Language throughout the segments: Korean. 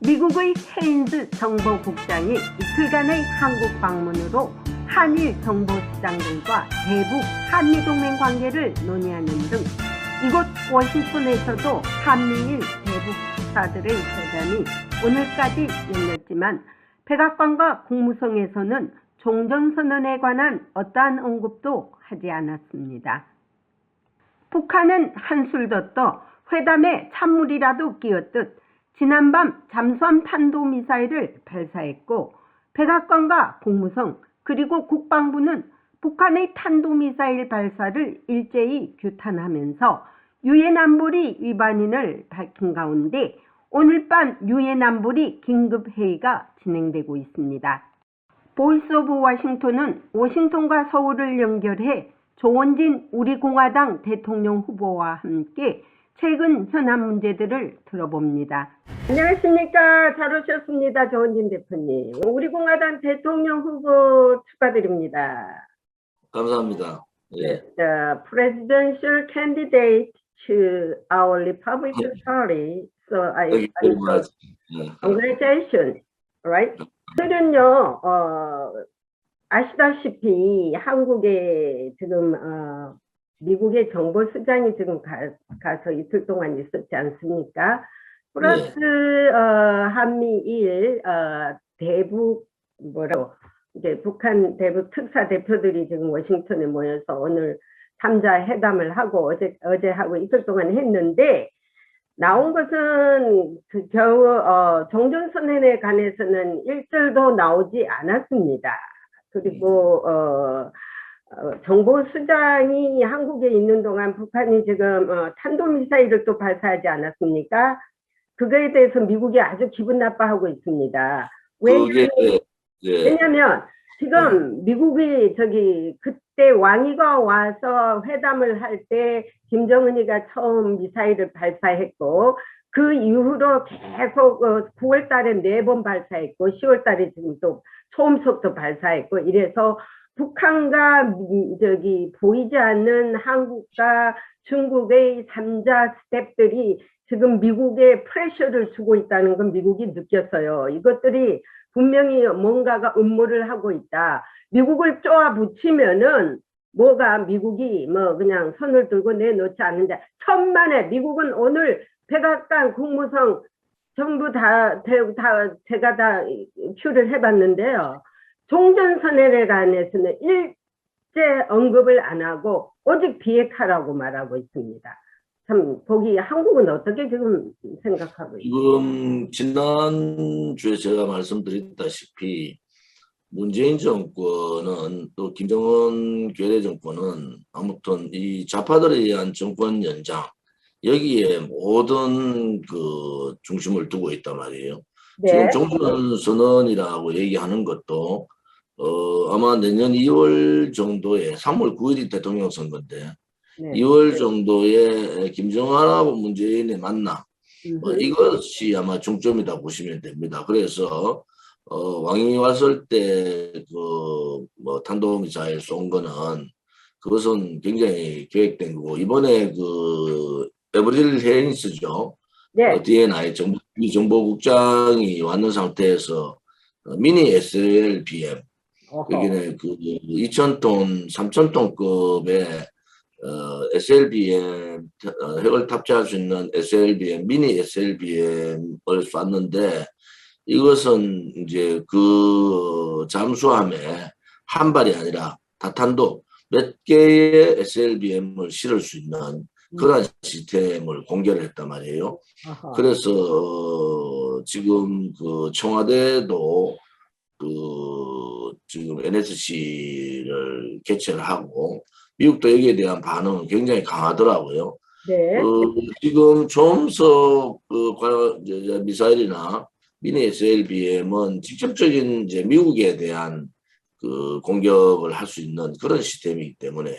미국의 헤인즈 정보국장이 이틀간의 한국 방문으로 한일 정보수장들과 대북 한미동맹 관계를 논의하는 등 이곳 워싱턴에서도 한미일 대북 수사들의 회담이 오늘까지 열렸지만 백악관과 국무성에서는 종전선언에 관한 어떠한 언급도 하지 않았습니다. 북한은 한술 더 떠 회담에 찬물이라도 끼얹듯 지난밤 잠수함 탄도미사일을 발사했고 백악관과 국무성 그리고 국방부는 북한의 탄도미사일 발사를 일제히 규탄하면서 유엔 안보리 위반인을 밝힌 가운데 오늘 밤 유엔 안보리 긴급회의가 진행되고 있습니다. 보이스 오브 워싱턴은 워싱턴과 서울을 연결해 조원진 우리공화당 대통령 후보와 함께 최근 현안 문제들을 들어봅니다. 안녕하십니까. 잘 오셨습니다. 조원진 대표님. 우리공화당 대통령 후보 축하드립니다. 감사합니다. 예. The presidential candidate to our Republican Party. So I congratulations. Right? 오늘은요, 아시다시피 한국에 지금 미국의 정보수장이 지금 가서 이틀 동안 있었지 않습니까? 플러스 한미일 대북 이제 북한 대북 특사 대표들이 지금 워싱턴에 모여서 오늘 3자 회담을 하고 어제 하고 이틀 동안 했는데 나온 것은 겨우 종전선언에 관해서는 일절도 나오지 않았습니다. 그리고 정보수장이 한국에 있는 동안 북한이 지금 탄도미사일을 또 발사하지 않았습니까? 그거에 대해서 미국이 아주 기분 나빠하고 있습니다. 왜냐면 지금 미국이 그때 왕이가 와서 회담을 할 때 김정은이가 처음 미사일을 발사했고 그 이후로 계속 9월 달에 4번 발사했고 10월 달에 지금 또 초음속도 발사했고 이래서 북한과 보이지 않는 한국과 중국의 3자 스텝들이 지금 미국에 프레셔를 주고 있다는 건 미국이 느꼈어요. 이것들이 분명히 뭔가가 음모를 하고 있다. 미국을 쪼아 붙이면은 미국이 그냥 손을 들고 내놓지 않는다. 천만에 미국은 오늘 백악관 국무성 전부 제가 다 큐를 해봤는데요. 종전선언에 관해서는 일제 언급을 안 하고 오직 비핵화라고 말하고 있습니다. 참 보기 한국은 어떻게 지금 생각하고 있습니까? 지금 지난주에 제가 말씀드렸다시피 문재인 정권은 또 김정은 괴뢰 정권은 아무튼 이 좌파들에 의한 정권 연장 여기에 모든 중심을 두고 있단 말이에요. 네. 지금 종전선언이라고 얘기하는 것도 아마 내년 2월 정도에 3월 9일이 대통령 선거인데 네. 2월 정도에 김정은하고 문재인의 만남 이것이 아마 중점이다 보시면 됩니다. 그래서 왕이 왔을 때 탄도미사일 쏜 거는 그것은 굉장히 계획된 거고 이번에 에브릴 헤인스죠. 네. DNI 정보국장이 왔는 상태에서 미니 SLBM 여기는 2,000톤, 3,000톤급의 SLBM 핵을 탑재할 수 있는 SLBM 미니 SLBM을 쐈는데 이것은 이제 잠수함에 한 발이 아니라 다탄도 몇 개의 SLBM을 실을 수 있는 그런 시스템을 공개를 했단 말이에요. 그래서 지금 청와대도 지금 NSC를 개최를 하고 미국도 여기에 대한 반응은 굉장히 강하더라고요. 네. 지금 초음속 미사일이나 미니 SLBM은 직접적인 미국에 대한 공격을 할 수 있는 그런 시스템이기 때문에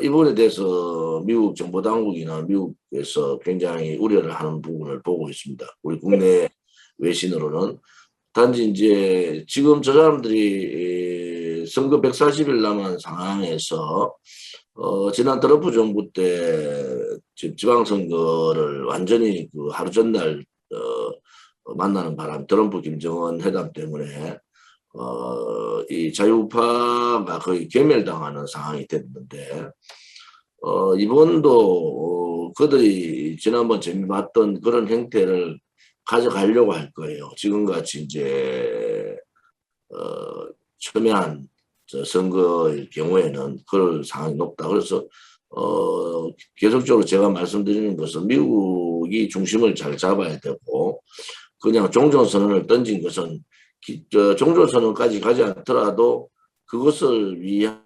이 부분에 대해서 미국 정보당국이나 미국에서 굉장히 우려를 하는 부분을 보고 있습니다. 우리 국내 외신으로는. 단지 이제 지금 저 사람들이 선거 140일 남은 상황에서 지난 트럼프 정부 때 지방선거를 완전히 하루 전날 만나는 바람, 트럼프 김정은 회담 때문에 이 자유우파가 거의 괴멸당하는 상황이 됐는데 이번도 그들이 지난번 재미 봤던 그런 형태를 가져가려고 할 거예요. 지금같이 이제 첨예한 선거의 경우에는 그럴 상황이 높다. 그래서 계속적으로 제가 말씀드리는 것은 미국이 중심을 잘 잡아야 되고 그냥 종전선언을 던진 것은 종전선언까지 가지 않더라도 그것을 위한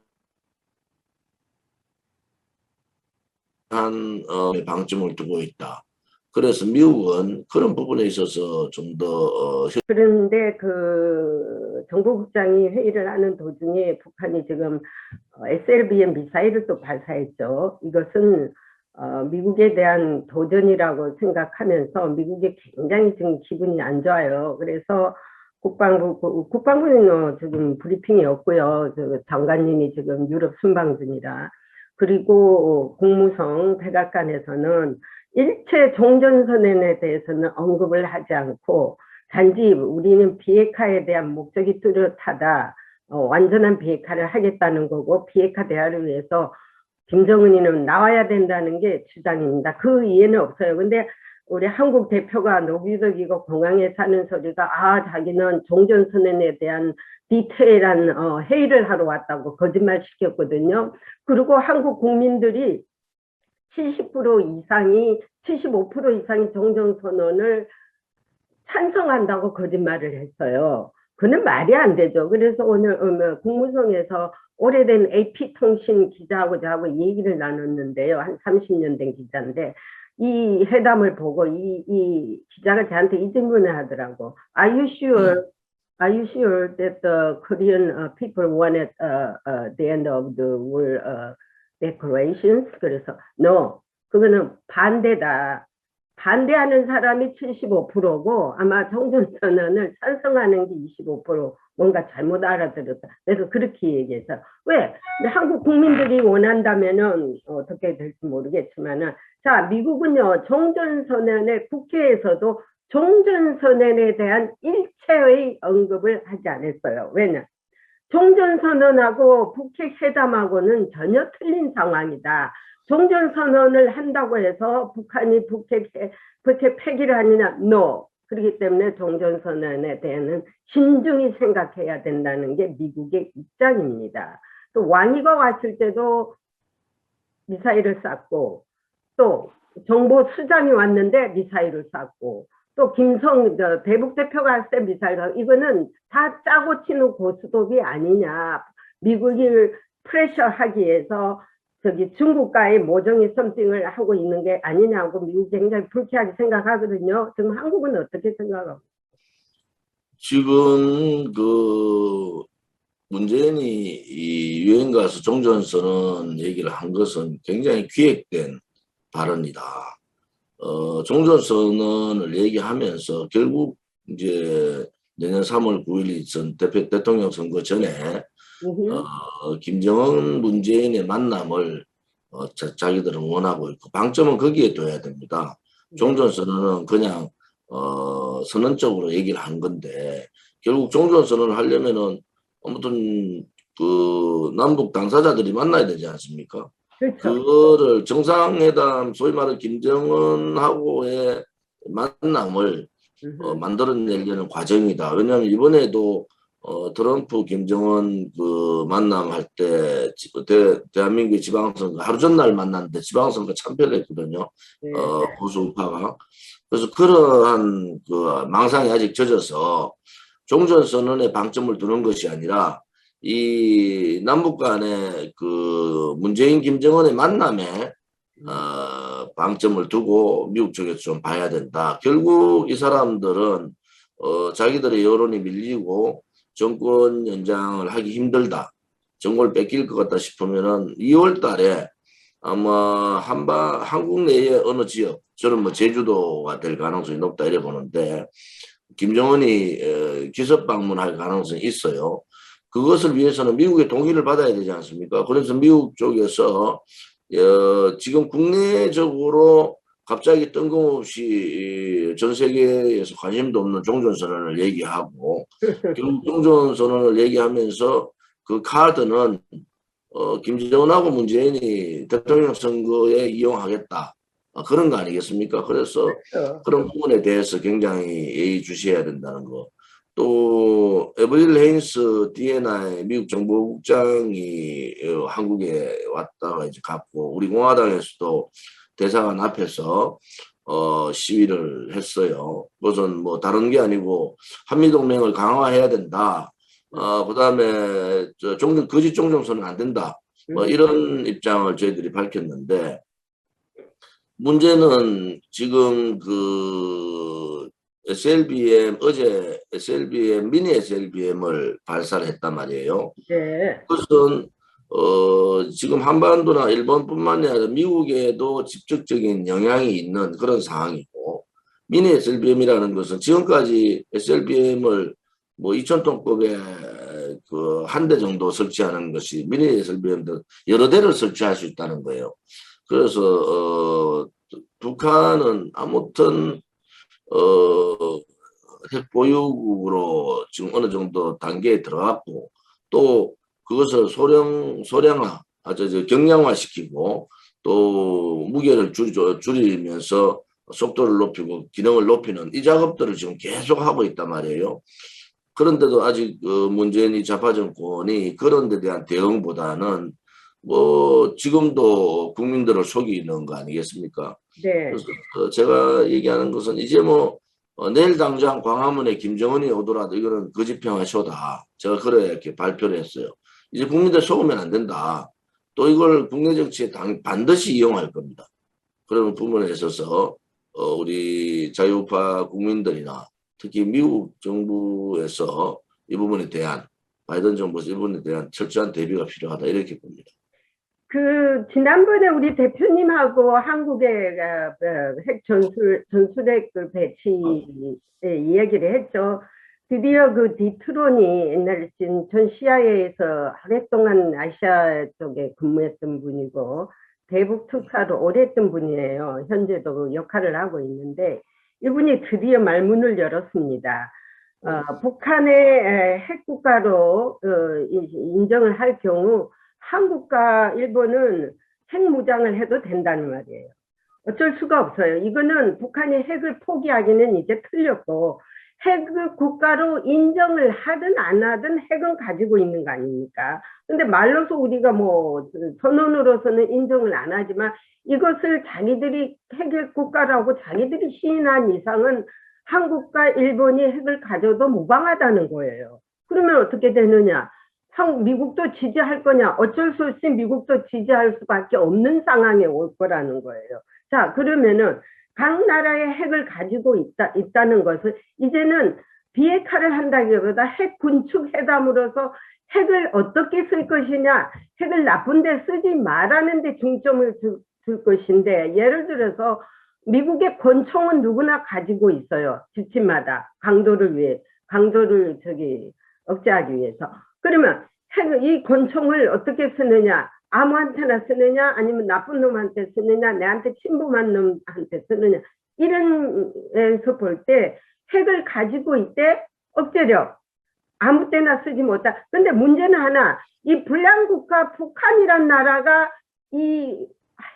방점을 두고 있다. 그래서 미국은 그런 부분에 있어서 좀 더 그런데 그 정보국장이 회의를 하는 도중에 북한이 지금 SLBM 미사일을 또 발사했죠. 이것은 미국에 대한 도전이라고 생각하면서 미국이 굉장히 지금 기분이 안 좋아요. 그래서 국방부는 지금 브리핑이 없고요. 장관님이 지금 유럽 순방 중이라. 그리고 국무성 백악관에서는 일체 종전선언에 대해서는 언급을 하지 않고 단지 우리는 비핵화에 대한 목적이 뚜렷하다. 완전한 비핵화를 하겠다는 거고 비핵화 대화를 위해서 김정은이는 나와야 된다는 게 주장입니다. 그 이해는 없어요. 근데 우리 한국 대표가 노비덕이고 공항에 사는 소리가 자기는 종전선언에 대한 디테일한 회의를 하러 왔다고 거짓말 시켰거든요. 그리고 한국 국민들이 70% 이상이 75% 이상이 종전선언을 찬성한다고 거짓말을 했어요. 그는 말이 안 되죠. 그래서 오늘 국무성에서 오래된 AP통신 기자하고 저하고 얘기를 나눴는데요. 한 30년 된 기자인데 이 회담을 보고 이 기자가 저한테 이 질문을 하더라고. Are you sure that the Korean people wanted the end of the war declarations? 그래서 no, 그거는 반대다. 반대하는 사람이 75%고 아마 종전선언을 찬성하는 게 25%. 뭔가 잘못 알아들었다. 그래서 그렇게 얘기해서 왜? 한국 국민들이 원한다면은 어떻게 될지 모르겠지만은 자, 미국은요 종전선언의 국회에서도 종전선언에 대한 일체의 언급을 하지 않았어요. 왜냐? 종전선언하고 북핵 회담하고는 전혀 틀린 상황이다. 종전선언을 한다고 해서 북한이 북핵 폐기를 하느냐? No. 그렇기 때문에 종전선언에 대해서는 신중히 생각해야 된다는 게 미국의 입장입니다. 또 왕이가 왔을 때도 미사일을 쐈고 또 정보 수장이 왔는데 미사일을 쐈고 또 대북 대표가 왔을 때 미사일을 이거는 다 짜고 치는 고스톱이 아니냐. 미국이 프레셔하기 위해서 중국과의 모종의 썸띵을 하고 있는 게 아니냐고 미국이 굉장히 불쾌하게 생각하거든요. 지금 한국은 어떻게 생각하고? 지금 문재인이 이 유엔 가서 종전선언 얘기를 한 것은 굉장히 기획된 발언이다. 종전선언을 얘기하면서 결국 이제 내년 3월 9일 전 대통령 선거 전에 김정은 문재인의 만남을 자기들은 원하고 있고 방점은 거기에 둬야 됩니다. 종전선언은 그냥 선언적으로 얘기를 한 건데 결국 종전선언을 하려면은 아무튼 남북 당사자들이 만나야 되지 않습니까? 그렇죠. 그거를 정상회담 소위 말하는 김정은하고의 만남을 만들어내려는 과정이다. 왜냐하면 이번에도 트럼프 김정은 만남할 때 대한민국의 지방선거 하루 전날 만났는데 지방선거 참패를 했거든요. 보수 우파가. 그래서 그러한 망상이 아직 젖어서 종전선언에 방점을 두는 것이 아니라 이 남북 간의 문재인 김정은의 만남에 방점을 두고 미국 쪽에서 좀 봐야 된다. 결국 이 사람들은 자기들의 여론이 밀리고 정권 연장을 하기 힘들다. 정권을 뺏길 것 같다 싶으면은 2월 달에 아마 한국 내의 어느 지역, 저는 제주도가 될 가능성이 높다 이래 보는데 김정은이 기습 방문할 가능성이 있어요. 그것을 위해서는 미국의 동의를 받아야 되지 않습니까? 그래서 미국 쪽에서 지금 국내적으로 갑자기 뜬금없이 전 세계에서 관심도 없는 종전선언을 얘기하고 결국 종전선언을 얘기하면서 그 카드는 김정은하고 문재인이 대통령 선거에 이용하겠다. 그런 거 아니겠습니까? 그래서 그런 부분에 대해서 굉장히 예의주시해야 된다는 거. 또 에브릴 헤인스 D&I 미국 정보국장이 한국에 왔다가 이제 갔고 우리 공화당에서도 대사관 앞에서 시위를 했어요. 그것은 뭐 다른 게 아니고 한미동맹을 강화해야 된다. 그다음에 거짓 종전선언 안 된다. 뭐 이런 입장을 저희들이 밝혔는데 문제는 지금 그 SLBM 어제 SLBM 미니 SLBM을 발사를 했단 말이에요. 네. 그것은 지금 한반도나 일본뿐만이 아니라 미국에도 직접적인 영향이 있는 그런 상황이고 미니 SLBM이라는 것은 지금까지 SLBM을 뭐 2,000톤급의 그 한 대 정도 설치하는 것이 미니 SLBM도 여러 대를 설치할 수 있다는 거예요. 그래서 북한은 아무튼 핵 보유국으로 지금 어느 정도 단계에 들어갔고 또 그것을 소량화, 경량화시키고 또 무게를 줄이면서 속도를 높이고 기능을 높이는 이 작업들을 지금 계속 하고 있단 말이에요. 그런데도 아직 문재인이 좌파 정권이 그런 데 대한 대응보다는 뭐 지금도 국민들을 속이는 거 아니겠습니까? 네. 그래서 제가 얘기하는 것은 이제 뭐 내일 당장 광화문에 김정은이 오더라도 이거는 거짓평화 쇼다. 제가 그렇게 발표를 했어요. 이제 국민들 속으면 안 된다. 또 이걸 국내 정치에 반드시 이용할 겁니다. 그런 부분에 있어서 우리 자유우파 국민들이나 특히 미국 정부에서 이 부분에 대한 바이든 정부에서 이 부분에 대한 철저한 대비가 필요하다 이렇게 봅니다. 지난번에 우리 대표님하고 한국의 핵 전술핵 배치 이야기를 했죠. 드디어 그 디트론이 옛날에 전 CIA에서 오랫동안 아시아 쪽에 근무했던 분이고 대북 특사로 오래 했던 분이에요. 현재도 그 역할을 하고 있는데 이분이 드디어 말문을 열었습니다. 북한의 핵 국가로 인정을 할 경우 한국과 일본은 핵무장을 해도 된다는 말이에요. 어쩔 수가 없어요. 이거는 북한이 핵을 포기하기는 이제 틀렸고 핵을 국가로 인정을 하든 안 하든 핵은 가지고 있는 거 아닙니까? 근데 말로서 우리가 뭐 선언으로서는 인정을 안 하지만 이것을 자기들이 핵을 국가라고 자기들이 시인한 이상은 한국과 일본이 핵을 가져도 무방하다는 거예요. 그러면 어떻게 되느냐? 미국도 지지할 거냐? 어쩔 수 없이 미국도 지지할 수밖에 없는 상황에 올 거라는 거예요. 자, 그러면은 각 나라의 핵을 가지고 있다는 것을 이제는 비핵화를 한다기보다 핵 군축 회담으로서 핵을 어떻게 쓸 것이냐, 핵을 나쁜 데 쓰지 말라는 데 중점을 둘 것인데, 예를 들어서 미국의 권총은 누구나 가지고 있어요. 지침마다 강도를 억제하기 위해서. 그러면 이 권총을 어떻게 쓰느냐? 아무한테나 쓰느냐? 아니면 나쁜 놈한테 쓰느냐? 내한테 침범한 놈한테 쓰느냐? 이런 에서 볼 때 핵을 가지고 있대 억제력. 아무 때나 쓰지 못하. 근데 문제는 하나. 이 불량국가 북한이란 나라가 이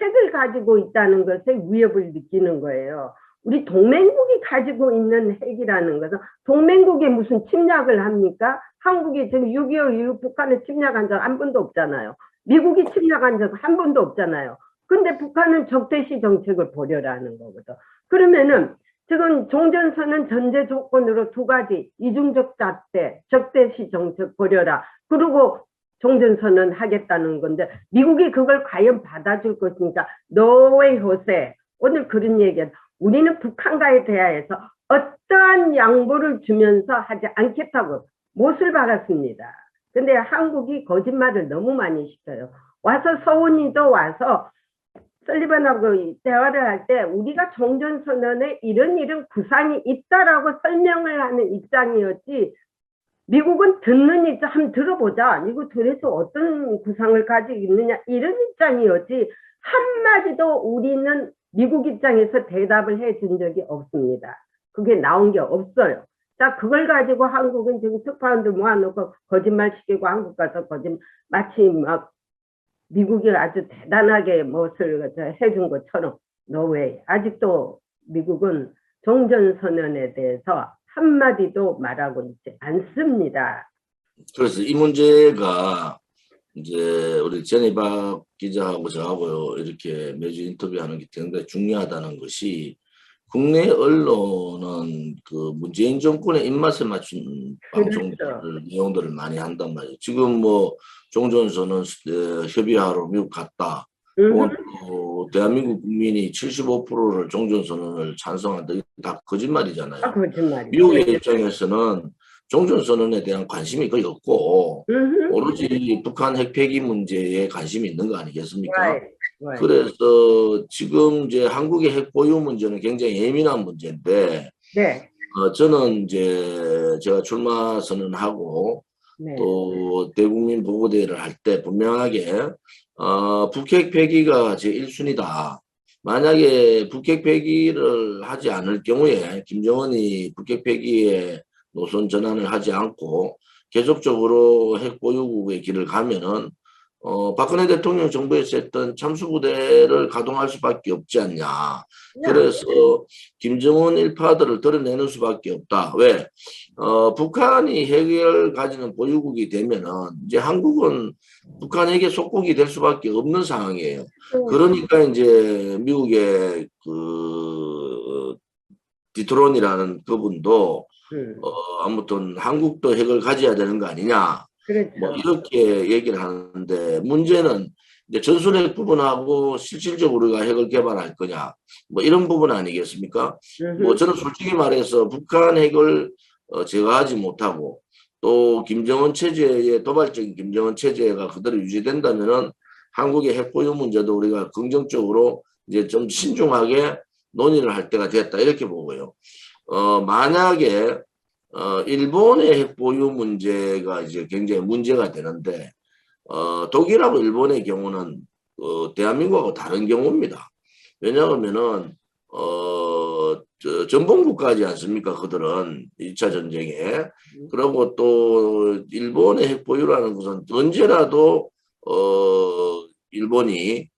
핵을 가지고 있다는 것에 위협을 느끼는 거예요. 우리 동맹국이 가지고 있는 핵이라는 것은 동맹국이 무슨 침략을 합니까? 한국이 지금 6.25 이후 북한을 침략한 적 한 번도 없잖아요. 미국이 침략한 적 한 번도 없잖아요. 근데 북한은 적대시 정책을 벌여라는 거거든. 그러면은 지금 종전선언 전제 조건으로 두 가지, 이중적 잣대, 적대시 정책 벌여라. 그리고 종전선언 하겠다는 건데 미국이 그걸 과연 받아줄 것이니까 노웨이 호세. 오늘 그런 얘기는 우리는 북한과의 대화에서 어떠한 양보를 주면서 하지 않겠다고 못을 박았습니다. 근데 한국이 거짓말을 너무 많이 시켜요. 와서 서훈이도 와서 설리번하고 대화를 할 때 우리가 종전선언에 이런 구상이 있다라고 설명을 하는 입장이었지 미국은 듣는 입장 한번 들어보자. 이거 도대체 어떤 구상을 가지고 있느냐 이런 입장이었지 한마디도 우리는 미국 입장에서 대답을 해준 적이 없습니다. 그게 나온 게 없어요. 자, 그걸 가지고 한국은 지금 특파원들 모아놓고 거짓말 시키고 한국 가서 마치 막 미국이 아주 대단하게 무엇을 해준 것처럼 노웨이. 아직도 미국은 종전선언에 대해서 한마디도 말하고 있지 않습니다. 그래서 이 문제가 이제 우리 제니박 기자하고 저하고요 이렇게 매주 인터뷰하는 게 굉장히 중요하다는 것이 국내 언론은 그 문재인 정권의 입맛에 맞춘 방송들 내용들을 많이 한단 말이에요. 지금 뭐 종전선언 협의하러 미국 갔다. 혹은 또 대한민국 국민이 75%를 종전선언을 찬성한다. 이거 다 거짓말이잖아요. 거짓말이죠. 미국의 입장에서는 종전선언에 대한 관심이 거의 없고 오로지 북한 핵폐기 문제에 관심이 있는 거 아니겠습니까? 그래서 지금 이제 한국의 핵 보유 문제는 굉장히 예민한 문제인데 네. 저는 이제 제가 출마 선언하고 네. 또 대국민 보고대회를 할 때 분명하게 북핵 폐기가 제 1순위다. 만약에 북핵 폐기를 하지 않을 경우에 김정은이 북핵 폐기에 노선 전환을 하지 않고 계속적으로 핵 보유국의 길을 가면은 박근혜 대통령 정부에서 했던 참수부대를 가동할 수밖에 없지 않냐. 그래서 김정은 일파들을 드러내는 수밖에 없다. 왜? 북한이 핵을 가지는 보유국이 되면은 이제 한국은 북한에게 속국이 될 수밖에 없는 상황이에요. 그러니까 이제 미국의 그 디트론이라는 그분도 아무튼 한국도 핵을 가져야 되는 거 아니냐. 그렇죠. 뭐 이렇게 얘기를 하는데 문제는 이제 전술핵 부분하고 실질적으로 우리가 핵을 개발할 거냐 뭐 이런 부분 아니겠습니까? 뭐 저는 솔직히 말해서 북한 핵을 제거하지 못하고 또 김정은 체제의 도발적인 김정은 체제가 그대로 유지된다면은 한국의 핵 보유 문제도 우리가 긍정적으로 이제 좀 신중하게 논의를 할 때가 됐다 이렇게 보고요. 만약에 일본의 핵 보유 문제가 이제 굉장히 문제가 되는데 독일하고 일본의 경우는 대한민국하고 다른 경우입니다. 왜냐하면은 전범국가지 않습니까? 그들은 2차 전쟁에. 그리고 또 일본의 핵 보유라는 것은 언제라도 일본이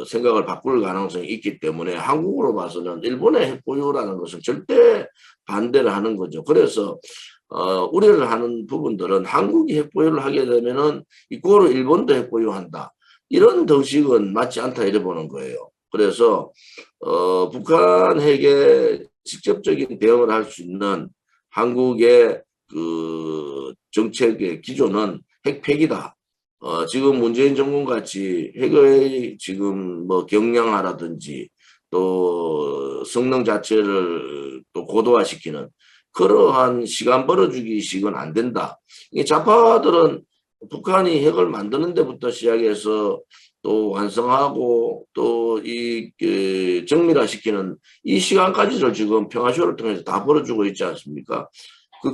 생각을 바꿀 가능성이 있기 때문에 한국으로 봐서는 일본의 핵 보유라는 것은 절대 반대를 하는 거죠. 그래서 우려를 하는 부분들은 한국이 핵 보유를 하게 되면은 이거로 일본도 핵 보유한다. 이런 덕식은 맞지 않다 이래 보는 거예요. 그래서 북한 핵에 직접적인 대응을 할 수 있는 한국의 그 정책의 기조는 핵 폐기다. 지금 문재인 정권 같이 핵의 지금 뭐 경량화라든지 또 성능 자체를 또 고도화시키는 그러한 시간 벌어주기식은 안 된다. 이 좌파들은 북한이 핵을 만드는 데부터 시작해서 또 완성하고 또 이 정밀화시키는 이 시간까지를 지금 평화쇼를 통해서 다 벌어주고 있지 않습니까?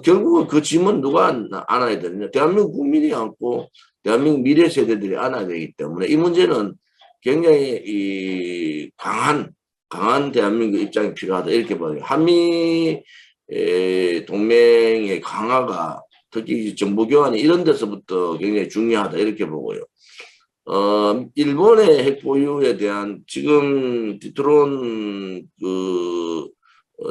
결국은 그 짐은 누가 안아야 되느냐? 대한민국 국민이 안고 대한민국 미래 세대들이 안아야 되기 때문에 이 문제는 굉장히 이 강한 대한민국 입장이 필요하다 이렇게 봐요. 한미 동맹의 강화가 특히 정보 교환이 이런 데서부터 굉장히 중요하다 이렇게 보고요. 일본의 핵 보유에 대한 지금 디트론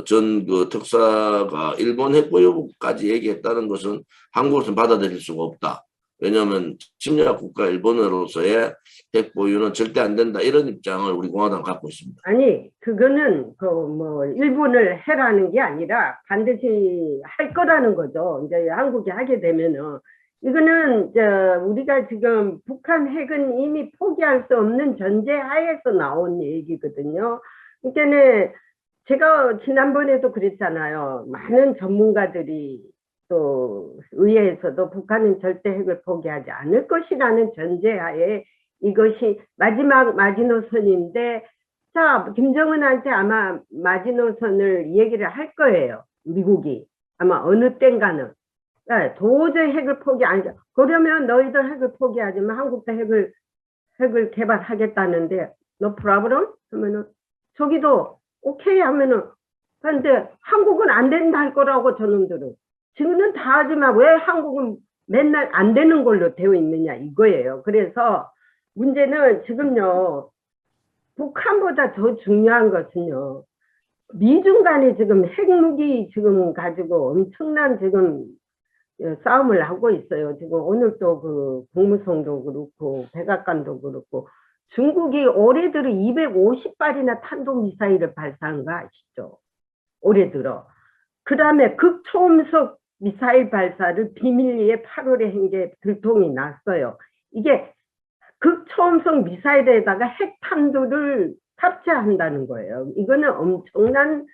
전 특사가 일본 핵 보유까지 얘기했다는 것은 한국으로서는 받아들일 수가 없다. 왜냐하면 침략 국가 일본으로서의 핵 보유는 절대 안 된다. 이런 입장을 우리 공화당 갖고 있습니다. 아니, 그거는 뭐 일본을 해라는 게 아니라 반드시 할 거라는 거죠. 이제 한국이 하게 되면은 이거는 우리가 지금 북한 핵은 이미 포기할 수 없는 전제 하에서 나온 얘기거든요. 그러니까 제가 지난번에도 그랬잖아요. 많은 전문가들이 또 의회에서도 북한은 절대 핵을 포기하지 않을 것이라는 전제하에 이것이 마지막 마지노선인데, 자, 김정은한테 아마 마지노선을 얘기를 할 거예요. 미국이 아마 어느 땐가는. 네, 도저히 핵을 포기 안 해. 그러면 너희들 핵을 포기하지만 한국도 핵을 개발하겠다는데 no problem 하면은 저기도 오케이 하면은, 근데 한국은 안 된다 할 거라고 저놈들은. 지금은 다 하지만 왜 한국은 맨날 안 되는 걸로 되어 있느냐 이거예요. 그래서 문제는 지금요, 북한보다 더 중요한 것은요, 미중 간에 지금 핵무기 지금 가지고 엄청난 지금 싸움을 하고 있어요. 지금 오늘 또 그 국무성도 그렇고 백악관도 그렇고 중국이 올해 들어 250발이나 탄도미사일을 발사한 거 아시죠? 올해 들어. 그 다음에 극초음속 미사일 발사를 비밀리에 8월에 한 게 들통이 났어요. 이게 극초음속 미사일에다가 핵탄두를 탑재한다는 거예요. 이거는 엄청난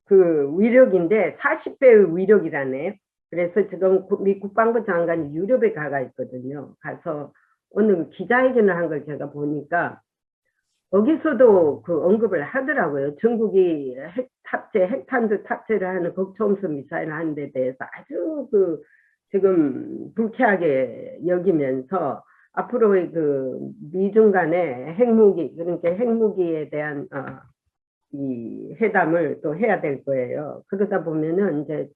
그 위력인데 40배의 위력이라네. 그래서 지금 미 국방부 장관이 유럽에 가가 있거든요. 가서 오늘 기자회견을 한 걸 제가 보니까 거기서도 그 언급을 하더라고요. 중국이 핵탄두 탑재를 하는 극초음속 미사일을 하는 데 대해서 아주 그 지금 불쾌하게 여기면서 앞으로의 그 미중 간의 핵무기, 그러니까 핵무기에 대한 이 회담을 또 해야 될 거예요. 그러다 보면은 이제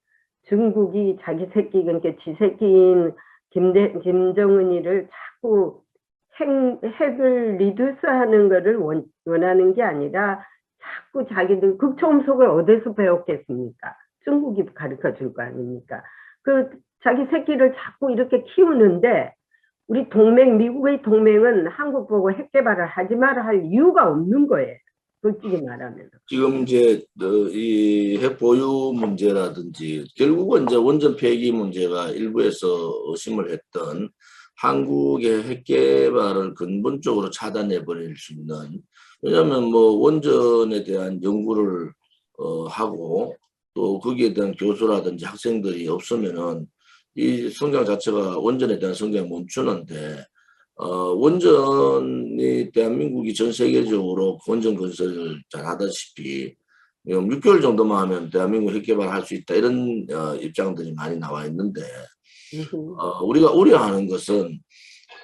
중국이 자기 새끼, 그러니까 지 새끼인 김정은이를 자꾸 핵을 리듀스하는 것을 원하는 게 아니라 자꾸 자기들 극초음속을 어디서 배웠겠습니까? 중국이 가르쳐 줄 거 아닙니까? 그 자기 새끼를 자꾸 이렇게 키우는데 우리 동맹, 미국의 동맹은 한국 보고 핵 개발을 하지 마라 할 이유가 없는 거예요. 솔직히 말하면. 지금 이제 이 핵 보유 문제라든지 결국은 이제 원전 폐기 문제가 일부에서 의심을 했던 한국의 핵 개발을 근본적으로 차단해 버릴 수 있는, 왜냐하면 뭐 원전에 대한 연구를 하고 또 거기에 대한 교수라든지 학생들이 없으면은 이 성장 자체가 원전에 대한 성장이 멈추는데, 원전이 대한민국이 전 세계적으로 원전 건설을 잘 하다시피 6개월 정도만 하면 대한민국 핵 개발할 수 있다, 이런 입장들이 많이 나와 있는데, 우리가 우려하는 것은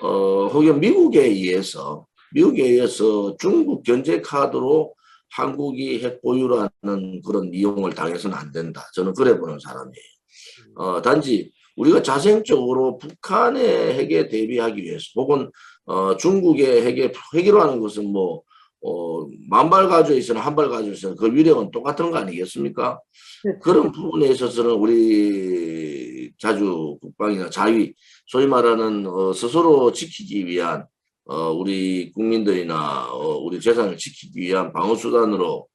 혹은 미국에 의해서 중국 견제 카드로 한국이 핵 보유라는 그런 이용을 당해서는 안 된다. 저는 그래 보는 사람이에요. 단지 우리가 자생적으로 북한의 핵에 대비하기 위해서, 혹은 중국의 핵이라는 것은 뭐 만발 가지고 있으나 한 발 가지고 있으나 그 위력은 똑같은 거 아니겠습니까? 그렇죠. 그런 부분에 있어서는 우리 자주 국방이나 자위, 소위 말하는 스스로 지키기 위한 우리 국민들이나 우리 재산을 지키기 위한 방어수단으로는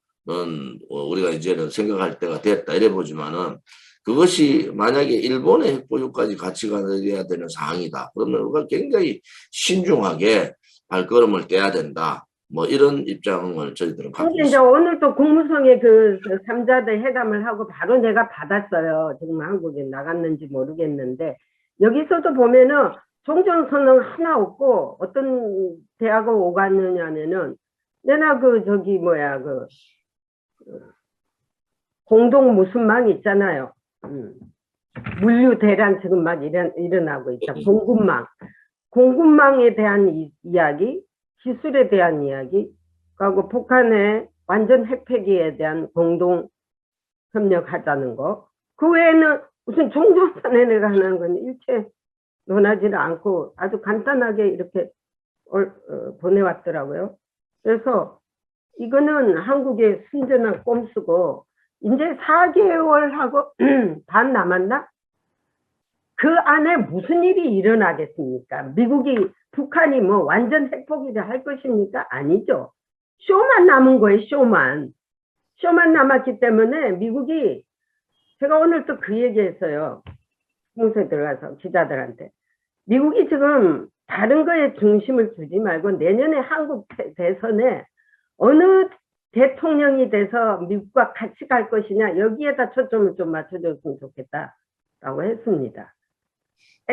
우리가 이제는 생각할 때가 됐다, 이래 보지만은, 그것이 만약에 일본의 핵보유까지 같이 가야 되는 상황이다, 그러면 우리가 굉장히 신중하게 발걸음을 떼야 된다, 뭐 이런 입장을 저희들은 갖고 근데 이제 있습니다. 오늘 또 국무성에 그 3자들 회담을 하고 바로 내가 받았어요. 지금 한국에 나갔는지 모르겠는데, 여기서도 보면은 종전선언 하나 없고 어떤 대학을 오갔느냐면은, 내가 그 저기 뭐야 그 공동 무슨 망 있잖아요. 물류 대란 지금 막 일어나고 있다. 공급망에 대한 이야기, 기술에 대한 이야기, 그리고 북한의 완전 핵폐기에 대한 공동 협력하자는 거. 그 외에는 무슨 종전선언을 하는 건 일체 논하지를 않고 아주 간단하게 이렇게 보내왔더라고요. 그래서 이거는 한국의 순전한 꼼수고, 이제 4개월하고 반 남았나? 그 안에 무슨 일이 일어나겠습니까? 북한이 뭐 완전 핵포기를 할 것입니까? 아니죠. 쇼만 남은 거예요, 쇼만. 쇼만 남았기 때문에 미국이, 제가 오늘 또 그 얘기했어요. 공소에 들어가서 기자들한테. 미국이 지금 다른 거에 중심을 두지 말고 내년에 한국 대선에 어느 대통령이 돼서 미국과 같이 갈 것이냐, 여기에다 초점을 좀 맞춰줬으면 좋겠다라고 했습니다.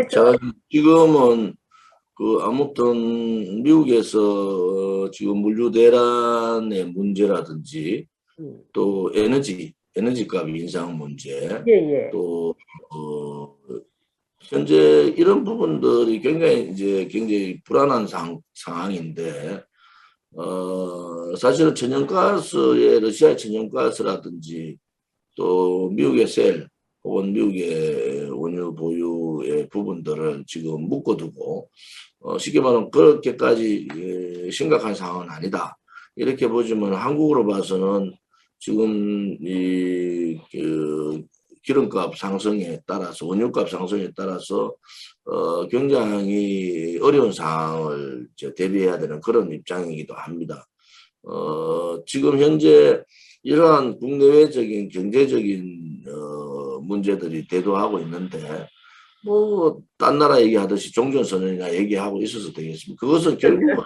자, 지금은 아무튼 미국에서 지금 물류 대란의 문제라든지 또 에너지값 인상 문제, 또 현재 이런 부분들이 굉장히 불안한 상황인데, 사실은 천연가스의 러시아의 천연가스라든지 또 미국의 셀 혹은 미국의 원유 보유의 부분들을 지금 묶어두고 쉽게 말하면 그렇게까지 심각한 상황은 아니다. 이렇게 보지만 한국으로 봐서는 지금 그 기름값 상승에 따라서 원유값 상승에 따라서 굉장히 어려운 상황을 대비해야 되는 그런 입장이기도 합니다. 지금 현재 이러한 국내외적인 경제적인 문제들이 대두하고 있는데 뭐 딴 나라 얘기하듯이 종전선언이나 얘기하고 있어서 되겠습니까? 그것은 결국은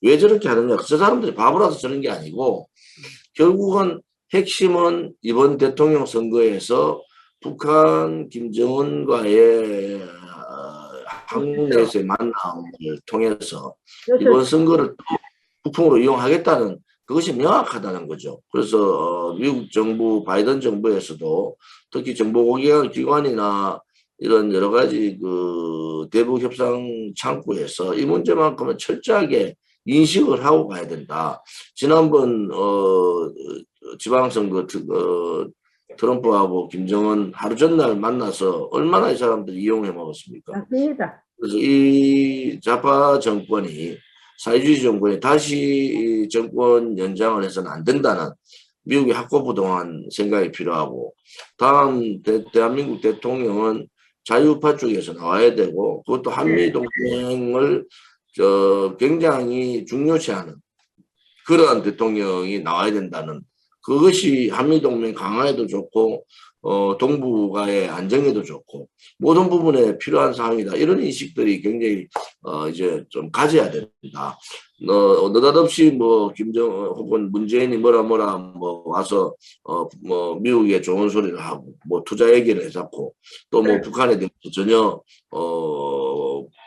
왜 저렇게 하느냐? 저 사람들이 바보라서 저런 게 아니고 결국은 핵심은 이번 대통령 선거에서 북한 김정은과의 한국 내에서의 만남을 통해서 이번 선거를 북풍으로 이용하겠다는 그것이 명확하다는 거죠. 그래서 미국 정부 바이든 정부에서도 특히 정보공개기관이나 이런 여러 가지 그 대북 협상 창구에서 이 문제만큼은 철저하게 인식을 하고 가야 된다. 지난번 지방선거 트럼프하고 김정은 하루 전날 만나서 얼마나 이 사람들이 이용해 먹었습니까? 맞습니다. 그래서 이 좌파 정권이 사회주의 정권이 다시 정권 연장을 해서는 안 된다는 미국의 확고부동한 생각이 필요하고 다음 대한민국 대통령은 자유파 쪽에서 나와야 되고 그것도 한미동맹을 굉장히 중요시하는 그러한 대통령이 나와야 된다는 그것이 한미동맹 강화에도 좋고 동북아의 안정에도 좋고 모든 부분에 필요한 사항이다. 이런 인식들이 굉장히 이제 좀 가져야 된다. 느닷없이 뭐 김정은 혹은 문재인이 뭐라 뭐 와서 뭐 미국에 좋은 소리를 하고 뭐 투자 얘기를 해잡고 또 뭐 북한에 대해서 전혀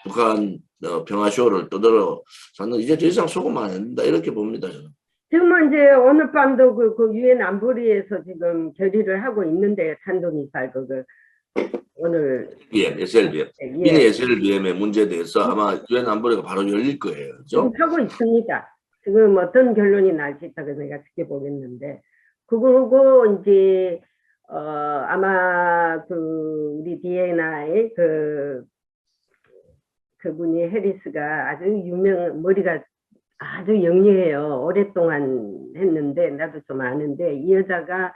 북한 평화쇼를 떠들어 저는 이제 더 이상 속으면 안 된다 이렇게 봅니다 저는. 지금은 이제 오늘 밤도 그 유엔 안보리에서 지금 결의를 하고 있는데 탄도미사일 오늘 SLBM, 미니 SLBM의 문제에 대해서 아마 유엔 안보리가 바로 열릴 거예요. 그렇죠? 지금 하고 있습니다. 지금 어떤 결론이 날지 있다고 내가 지켜보겠는데 그리고 이제 아마 그 우리 DNI 그분이 해리스가 아주 머리가 아주 영리해요. 오랫동안 했는데 나도 좀 아는데 이 여자가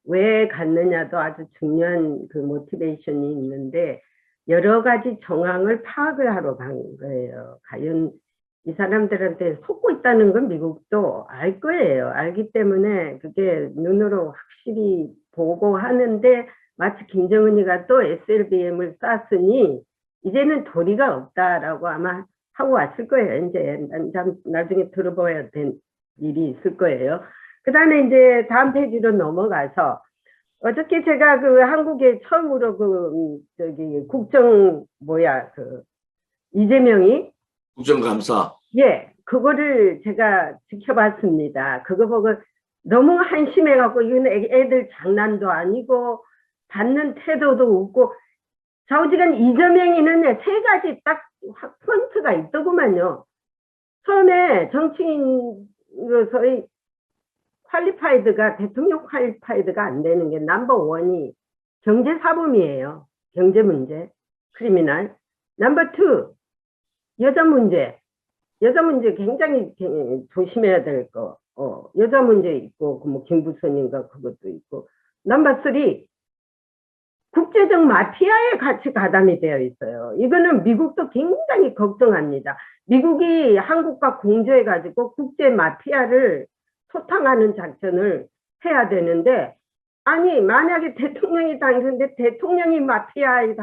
왜 갔느냐도 아주 중요한 그 모티베이션이 있는데 여러 가지 정황을 파악을 하러 간 거예요. 과연 이 사람들한테 속고 있다는 건 미국도 알 거예요. 알기 때문에 그게 눈으로 확실히 보고 하는데 마치 김정은이가 또 SLBM을 쐈으니 이제는 도리가 없다라고 아마 하고 왔을 거예요. 이제 나중에 들어봐야 될 일이 있을 거예요. 그 다음에 이제 다음 페이지로 넘어가서 어저께 제가 그 한국에 처음으로 이재명이 국정감사 그거를 제가 지켜봤습니다. 그거 보고 너무 한심해갖고 이건 애들 장난도 아니고 받는 태도도 없고 좌우지간 이재명이는 세 가지 딱 포인트가 있더구만요. 처음에 정치인으로서의 퀄리파이드가 대통령 퀄리파이드가 안 되는 게 넘버 원이 경제사범이에요. 경제 문제, 크리미널. 넘버 투, 여자 문제 굉장히 조심해야 될 거. 여자 문제 있고 뭐 김부선인가 그것도 있고. 넘버 쓰리, 국제적 마피아에 같이 가담이 되어 있어요. 이거는 미국도 굉장히 걱정합니다. 미국이 한국과 공조해가지고 국제 마피아를 소탕하는 작전을 해야 되는데 아니 만약에 대통령이 당선돼 대통령이 마피아의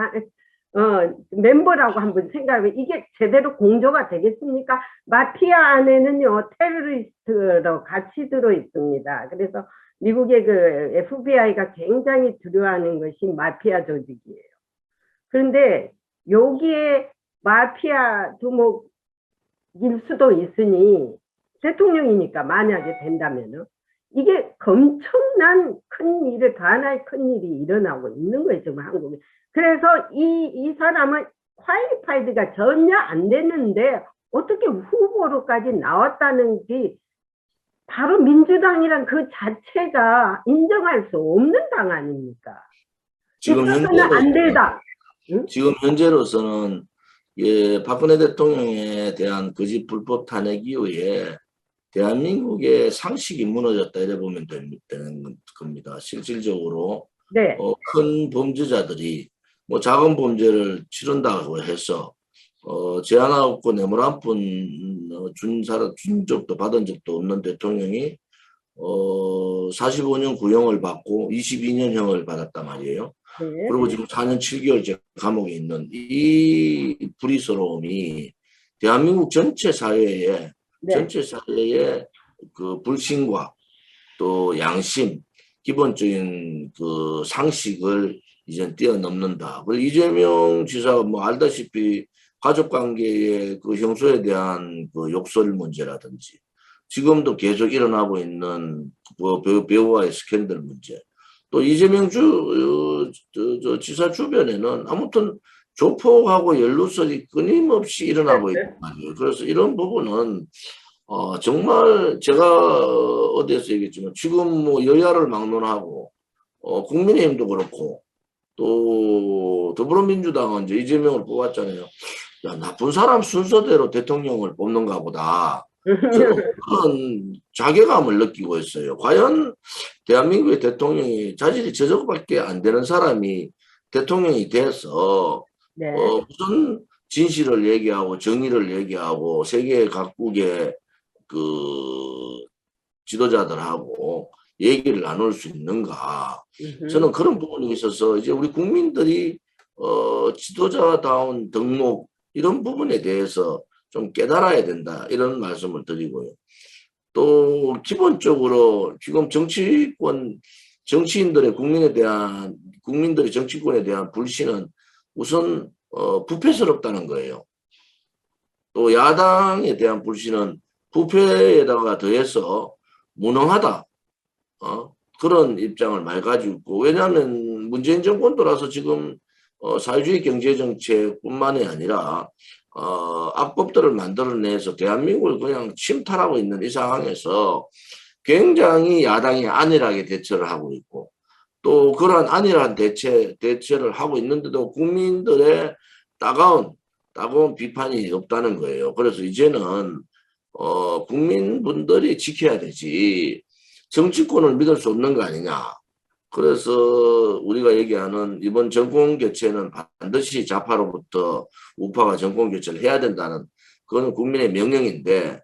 멤버라고 한번 생각해 이게 제대로 공조가 되겠습니까? 마피아 안에는요 테러리스트로 같이 들어 있습니다. 그래서 미국의 그 FBI가 굉장히 두려워하는 것이 마피아 조직이에요. 그런데 여기에 마피아 두목일 수도 있으니 대통령이니까 만약에 된다면은 이게 엄청난 큰 일을 하나의 큰 일이 일어나고 있는 거예요 지금 한국에. 그래서 이 사람은 퀄리파이드가 전혀 안 됐는데 어떻게 후보로까지 나왔다는 게 바로 민주당이란 그 자체가 인정할 수 없는 당 아닙니까? 지금 있어서는 안 되다. 응? 지금 현재로서는 예, 박근혜 대통령에 대한 거짓 불법 탄핵 이후에 대한민국의 상식이 무너졌다 이래 보면 되는 겁니다. 실질적으로 네, 큰 범죄자들이 뭐 작은 범죄를 치른다고 해서 죄 하나 없고 뇌물 한 푼 준 적도 받은 적도 없는 대통령이 45년 구형을 받고 22년형을 받았단 말이에요. 네, 그리고 지금 4년 7개월째 감옥에 있는 이 불의스러움이 대한민국 네. 전체 사회에 그 불신과 또 양심, 기본적인 그 상식을 이제 뛰어넘는다. 그리고 이재명 지사가 뭐 알다시피 가족관계의 그 형소에 대한 그 욕설 문제라든지 지금도 계속 일어나고 있는 그 배우와의 스캔들 문제. 또 이재명 지사 주변에는 아무튼 조폭하고 연루설이 끊임없이 일어나고 있단 말이에요. 그래서 이런 부분은 정말 제가 어디에서 얘기했지만 지금 뭐 여야를 막론하고 국민의힘도 그렇고 또 더불어민주당은 이제 이재명을 뽑았잖아요. 야, 나쁜 사람 순서대로 대통령을 뽑는가 보다. 저는 그런 자괴감을 느끼고 있어요. 과연 대한민국의 대통령이 자질이 저저밖에 안 되는 사람이 대통령이 돼서 네. 무슨 진실을 얘기하고 정의를 얘기하고 세계 각국의 그 지도자들하고 얘기를 나눌 수 있는가. 저는 그런 부분이 있어서 이제 우리 국민들이 지도자다운 덕목 이런 부분에 대해서 좀 깨달아야 된다 이런 말씀을 드리고요. 또 기본적으로 지금 정치인들의 국민들의 정치권에 대한 불신은 우선 부패스럽다는 거예요. 또 야당에 대한 불신은 부패에다가 더해서 무능하다. 그런 입장을 많이 가지고 있고 왜냐하면 문재인 정권 들어서 지금 사회주의 경제정책뿐만이 아니라 악법들을 만들어내서 대한민국을 그냥 침탈하고 있는 이 상황에서 굉장히 야당이 안일하게 대처를 하고 있고 또 그러한 안일한 대처를 하고 있는데도 국민들의 따가운 비판이 없다는 거예요. 그래서 이제는 국민분들이 지켜야 되지 정치권을 믿을 수 없는 거 아니냐. 그래서 우리가 얘기하는 이번 정권 교체는 반드시 좌파로부터 우파가 정권 교체를 해야 된다는 그거는 국민의 명령인데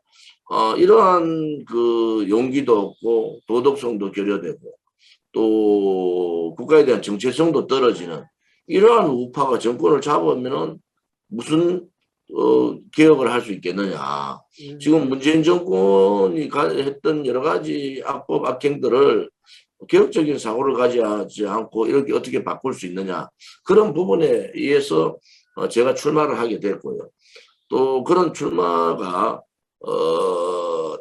이러한 그 용기도 없고 도덕성도 결여되고 또 국가에 대한 정체성도 떨어지는 이러한 우파가 정권을 잡으면은 무슨 개혁을 할 수 있겠느냐. 지금 문재인 정권이 했던 여러 가지 악법 악행들을 개혁적인 사고를 가지지 않고 이렇게 어떻게 바꿀 수 있느냐. 그런 부분에 의해서 제가 출마를 하게 됐고요. 또 그런 출마가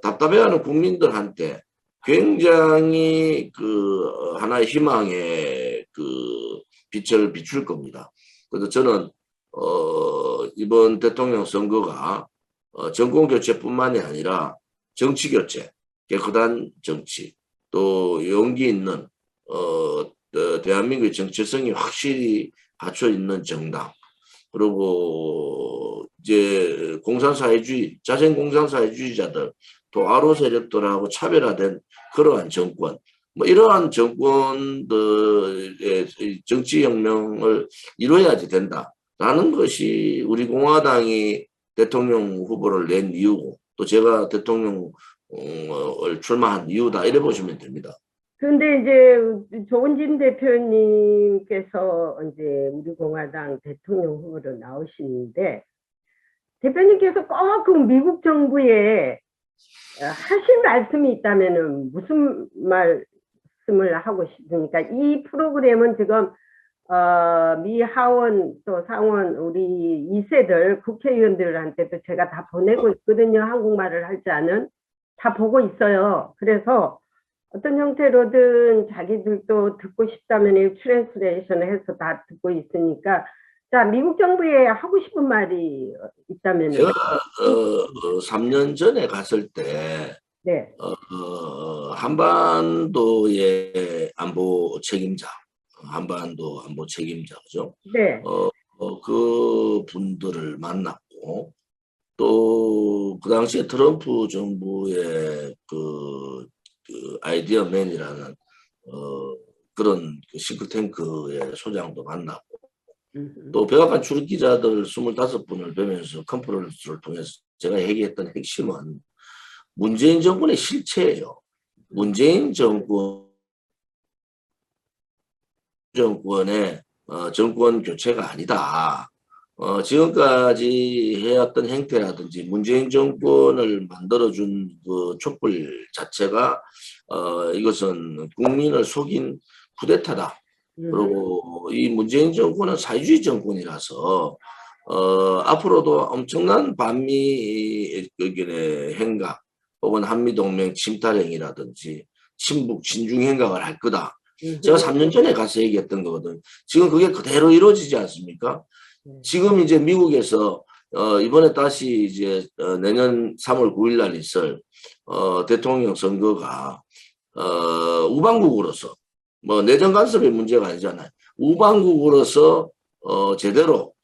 답답해하는 국민들한테 굉장히 그 하나의 희망의 그 빛을 비출 겁니다. 그래서 저는 이번 대통령 선거가 정권 교체뿐만이 아니라 정치 교체, 깨끗한 정치, 또 용기 있는 대한민국의 정체성이 확실히 갖춰 있는 정당, 그리고 이제 공산사회주의, 자생 공산사회주의자들, 또 아로 세력들하고 차별화된 그러한 정권, 뭐 이러한 정권들의 정치혁명을 이루어야지 된다라는 것이 우리 공화당이 대통령 후보를 낸 이유고 또 제가 대통령을 출마한 이유다 이래 보시면 됩니다. 근데 이제 조은진 대표님께서 이제 우리 공화당 대통령 후보로 나오시는데 대표님께서 꼭 그 미국 정부에 하실 말씀이 있다면은 무슨 말씀을 하고 싶습니까? 이 프로그램은 지금 미 하원 또 상원 우리 2세들 국회의원들한테도 제가 다 보내고 있거든요. 한국말을 할 줄 아는 다 보고 있어요. 그래서 어떤 형태로든 자기들도 듣고 싶다면 트랜스레이션 해서 다 듣고 있으니까 자, 미국 정부에 하고 싶은 말이 있다면은, 제가 3년 전에 갔을 때 네, 한반도의 안보 책임자, 한반도 안보 책임자, 그죠? 네, 그 분들을 만났고, 또 그 당시에 트럼프 정부의 그 아이디어맨이라는 그런 그 싱크탱크의 소장도 만났고, 음, 또 백악관 출입 기자들 25분을 뵈면서 컨퍼런스를 통해서 제가 얘기했던 핵심은 문재인 정권의 실체예요. 문재인 정권의 정권 교체가 아니다. 지금까지 해왔던 행태라든지 문재인 정권을 만들어준 그 촛불 자체가 이것은 국민을 속인 쿠데타다. 음, 그리고 이 문재인 정권은 사회주의 정권이라서 앞으로도 엄청난 반미 의견의 행각 혹은 한미동맹 침탈행위라든지 친북 친중 행각을 할 거다. 제가 음, 3년 전에 가서 얘기했던 거거든. 지금 그게 그대로 이루어지지 않습니까? 지금 이제 미국에서 이번에 다시 이제 내년 3월 9일 날 있을 대통령 선거가 우방국으로서 뭐 내정 간섭의 문제가 아니잖아요. 우방국으로서 제대로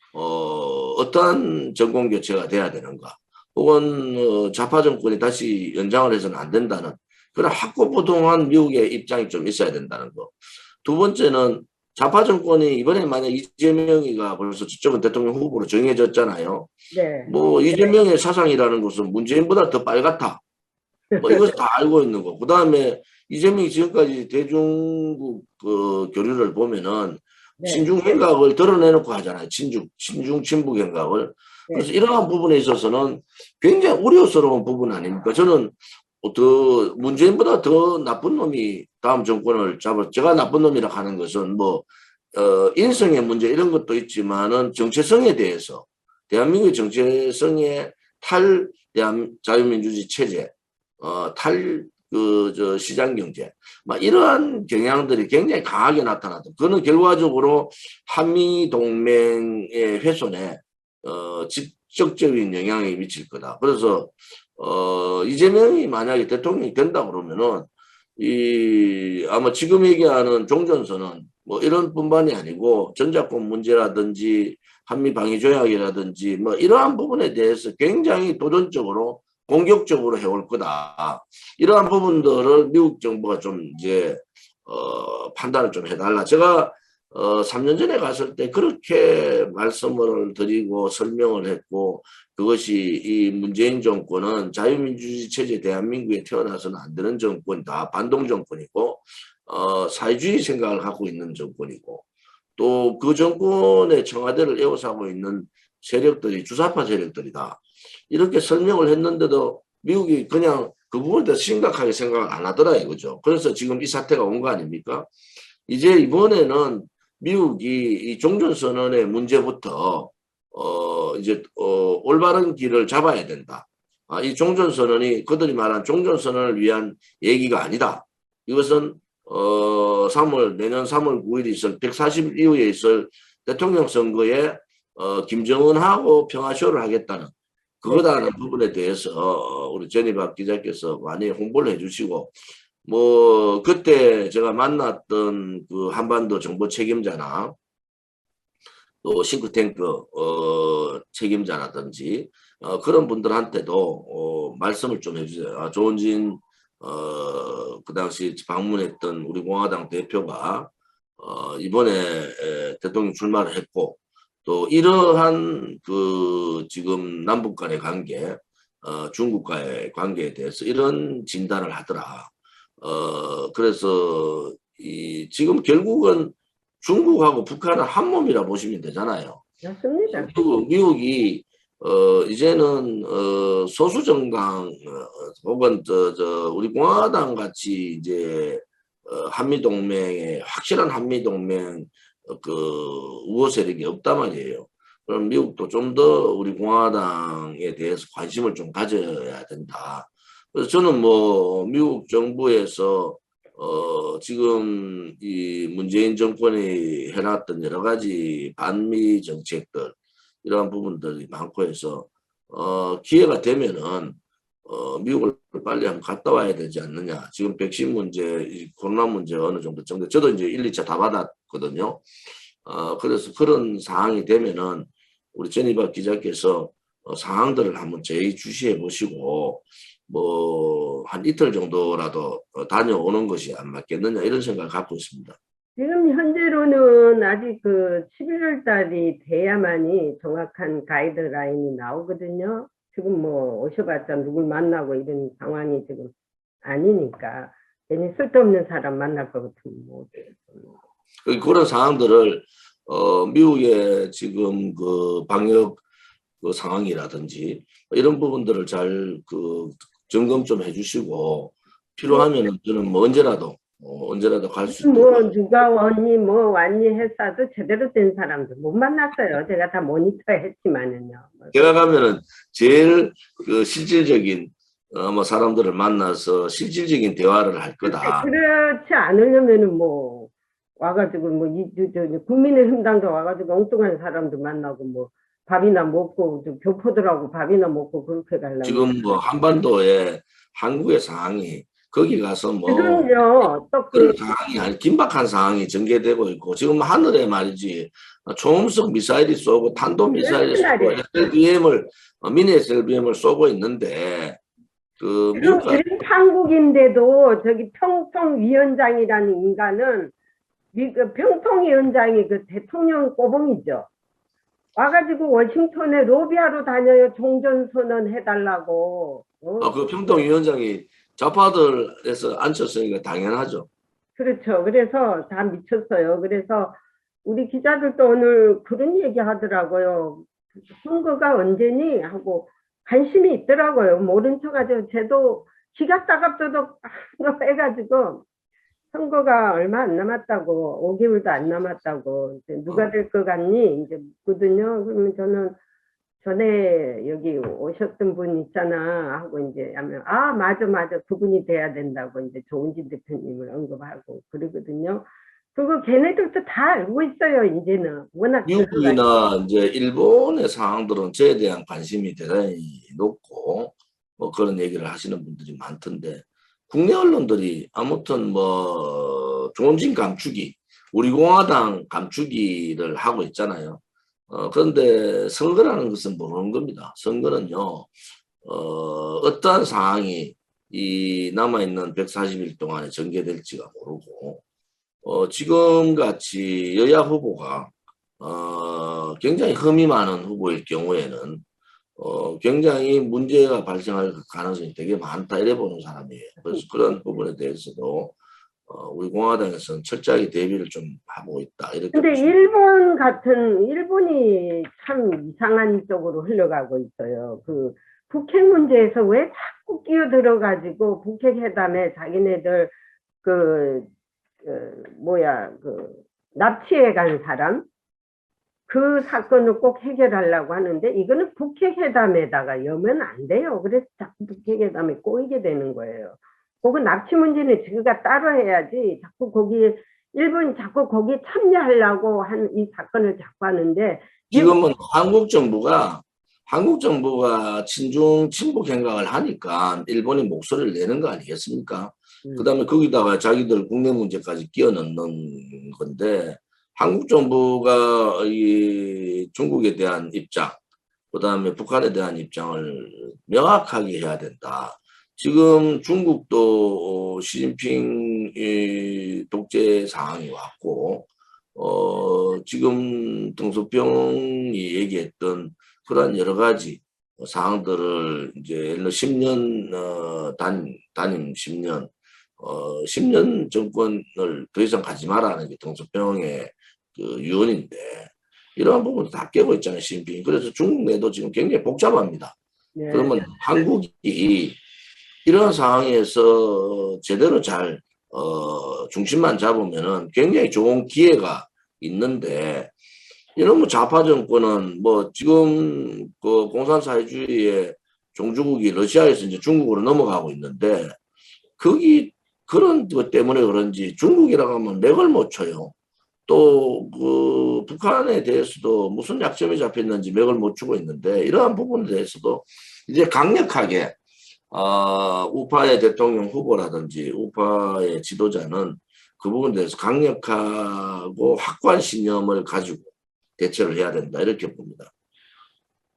어떠한 정권 교체가 돼야 되는가, 혹은 좌파 정권이 다시 연장을 해서는 안 된다는 그런 확고부동한 미국의 입장이 좀 있어야 된다는 거. 두 번째는 좌파 정권이 이번에 만약 이재명이가 벌써 저쪽은 대통령 후보로 정해졌잖아요. 네, 뭐 이재명의 사상이라는 것은 문재인보다 더 빨갛다. 뭐 이것을 다 알고 있는 거. 그 다음에 이재명이 지금까지 대중국 그 교류를 보면은 네, 친중 행각을 드러내놓고 하잖아요. 친중 친북 행각을. 그래서 네, 이러한 부분에 있어서는 굉장히 우려스러운 부분 아닙니까? 저는 더 문재인보다 더 나쁜 놈이 다음 정권을 제가 나쁜 놈이라 하는 것은 뭐 인성의 문제 이런 것도 있지만은 정체성에 대해서 대한민국의 정체성의 자유민주주의 체제, 저 시장 경제, 막 이러한 경향들이 굉장히 강하게 나타나죠. 그는 결과적으로 한미 동맹의 훼손에 직접적인 영향이 미칠 거다. 그래서 이재명이 만약에 대통령이 된다 그러면은 아마 지금 얘기하는 종전선언 뭐 이런 뿐만이 아니고 전작권 문제라든지 한미 방위 조약이라든지 뭐 이러한 부분에 대해서 굉장히 도전적으로 공격적으로 해올 거다. 이러한 부분들을 미국 정부가 좀 이제 판단을 좀 해달라. 제가 3년 전에 갔을 때 그렇게 말씀을 드리고 설명을 했고, 그것이 이 문재인 정권은 자유민주주의 체제 대한민국에 태어나서는 안 되는 정권이다. 반동 정권이고 사회주의 생각을 갖고 있는 정권이고, 또 그 정권의 청와대를 에워싸고 있는 세력들이 주사파 세력들이다. 이렇게 설명을 했는데도 미국이 그냥 그 부분에 대해서 심각하게 생각을 안 하더라 이거죠. 그래서 지금 이 사태가 온 거 아닙니까? 이제 이번에는 미국이 이 종전선언의 문제부터 이제 올바른 길을 잡아야 된다. 이 종전선언이 그들이 말한 종전선언을 위한 얘기가 아니다. 이것은 내년 3월 9일에 있을 140일 이후에 있을 대통령 선거에 김정은하고 평화쇼를 하겠다는 네, 그거다는 부분에 대해서 우리 제니박 기자께서 많이 홍보를 해주시고, 뭐 그때 제가 만났던 그 한반도 정보 책임자나 또 싱크탱크 책임자라든지 그런 분들한테도 말씀을 좀 해주세요. 조은진 그 당시 방문했던 우리 공화당 대표가 이번에 대통령 출마를 했고, 또 이러한 그 지금 남북 간의 관계, 중국과의 관계에 대해서 이런 진단을 하더라. 그래서 지금 결국은 중국하고 북한은 한 몸이라 보시면 되잖아요. 맞습니다. 미국이 이제는 소수 정당 혹은 우리 공화당 같이 이제 한미 동맹에 확실한 한미 동맹 그 우호 세력이 없단 말이에요. 그럼 미국도 좀 더 우리 공화당에 대해서 관심을 좀 가져야 된다. 그래서 저는 뭐 미국 정부에서 지금 이 문재인 정권이 해놨던 여러 가지 반미 정책들 이러한 부분들이 많고 해서 기회가 되면은 미국을 빨리 한번 갔다 와야 되지 않느냐. 지금 백신 문제, 이 코로나 문제가 어느 정도 정도 저도 이제 1, 2차 다 받았거든요. 그래서 그런 상황이 되면은 우리 전희박 기자께서 상황들을 한번 제의주시해 보시고 뭐 한 이틀 정도라도 다녀오는 것이 안 맞겠느냐 이런 생각을 갖고 있습니다. 지금 현재로는 아직 그 11월 달이 돼야만이 정확한 가이드라인이 나오거든요. 지금 뭐 오셔봤자 누굴 만나고 이런 상황이 지금 아니니까 괜히 쓸데없는 사람 만날 것 같으면 뭐 그런 상황들을 미국의 지금 그 방역 그 상황이라든지 이런 부분들을 잘 그 점검 좀 해주시고 필요하면은 저는 뭐 언제라도 갈 수 있도록. 뭐 누가 왔니 뭐 왔니 했어도 제대로 된 사람들 못 만났어요. 제가 다 모니터 했지만은요. 제가 가면은 제일 그 실질적인 뭐 사람들을 만나서 실질적인 대화를 할 거다. 그렇지 않으려면은 뭐 와가지고 뭐 국민의힘당도 와가지고 엉뚱한 사람도 만나고 뭐 밥이나 먹고 교포들하고 밥이나 먹고 그렇게 가려고. 지금 뭐 한반도에 한국의 상황이 거기 가서 뭐 지금요 또 그런 상황이 아니 긴박한 상황이 전개되고 있고 지금 하늘에 말이지 초음속 미사일이 쏘고 탄도 미사일이 쏘고 SLBM을 미니 SLBM을 쏘고 있는데 그 지금 한국인데도 저기 평통위원장이라는 인간은 평통위원장이 그 대통령 꼬봉이죠. 와가지고 워싱턴에 로비하러 다녀요. 종전선언 해달라고. 그 평통위원장이 좌파들에서 앉혔으니까 당연하죠. 그렇죠. 그래서 다 미쳤어요. 그래서 우리 기자들도 오늘 그런 얘기 하더라고요. 선거가 언제니? 하고 관심이 있더라고요. 모른 척 하죠. 쟤도 기가 따갑도록 해가지고 선거가 얼마 안 남았다고, 5개월도 안 남았다고, 누가 될 것 같니? 이제 묻거든요. 그러면 저는 전에 여기 오셨던 분 있잖아 하고 이제 하면 맞아 그분이 돼야 된다고 이제 조은진 대표님을 언급하고 그러거든요. 그거 걔네들도 다 알고 있어요. 이제는 워낙 미국이나 이제 일본의 상황들은 저에 대한 관심이 대단히 높고 뭐 그런 얘기를 하시는 분들이 많던데 국내 언론들이 아무튼 뭐 조은진 감추기, 우리 공화당 감추기를 하고 있잖아요. 그런데 선거라는 것은 모르는 겁니다. 선거는요, 어떠한 상황이 이 남아있는 140일 동안에 전개될지가 모르고, 지금 같이 여야 후보가, 굉장히 흠이 많은 후보일 경우에는, 굉장히 문제가 발생할 가능성이 되게 많다, 이래 보는 사람이에요. 그래서 그런 부분에 대해서도, 우리 공화당에서는 철저하게 대비를 좀 하고 있다. 이렇게. 근데 일본이 참 이상한 쪽으로 흘러가고 있어요. 그 북핵 문제에서 왜 자꾸 끼어들어가지고 북핵 회담에 자기네들 납치해 간 사람 그 사건을 꼭 해결하려고 하는데 이거는 북핵 회담에다가 여면 안 돼요. 그래서 자꾸 북핵 회담에 꼬이게 되는 거예요. 그거 납치 문제는 지가 따로 해야지 자꾸 거기에 일본이 자꾸 거기에 참여하려고 한 이 사건을 자꾸 하는데 지금은 한국 정부가 친중 친북 행각을 하니까 일본이 목소리를 내는 거 아니겠습니까? 그다음에 거기다가 자기들 국내 문제까지 끼워 넣는 건데 한국 정부가 이 중국에 대한 입장, 그다음에 북한에 대한 입장을 명확하게 해야 된다. 지금 중국도 시진핑 독재 상황이 왔고, 지금 등소평이 얘기했던 그런 여러 가지 사항들을 이제 10년 단임 10년 10년 정권을 더 이상 가지 마라는 게 등소평의 그 유언인데 이러한 부분도 다 깨고 있잖아요, 시진핑이. 그래서 중국 내도 지금 굉장히 복잡합니다. 네. 그러면 한국이 이런 상황에서 제대로 잘 중심만 잡으면은 굉장히 좋은 기회가 있는데 이런 좌파 정권은 뭐 지금 그 공산사회주의의 종주국이 러시아에서 이제 중국으로 넘어가고 있는데 거기 그런 것 때문에 그런지 중국이라고 하면 맥을 못 쳐요. 또 그 북한에 대해서도 무슨 약점이 잡혔는지 맥을 못 추고 있는데 이러한 부분에 대해서도 이제 강력하게 우파의 대통령 후보라든지 우파의 지도자는 그 부분에 대해서 강력하고 확고한 신념을 가지고 대처를 해야 된다 이렇게 봅니다.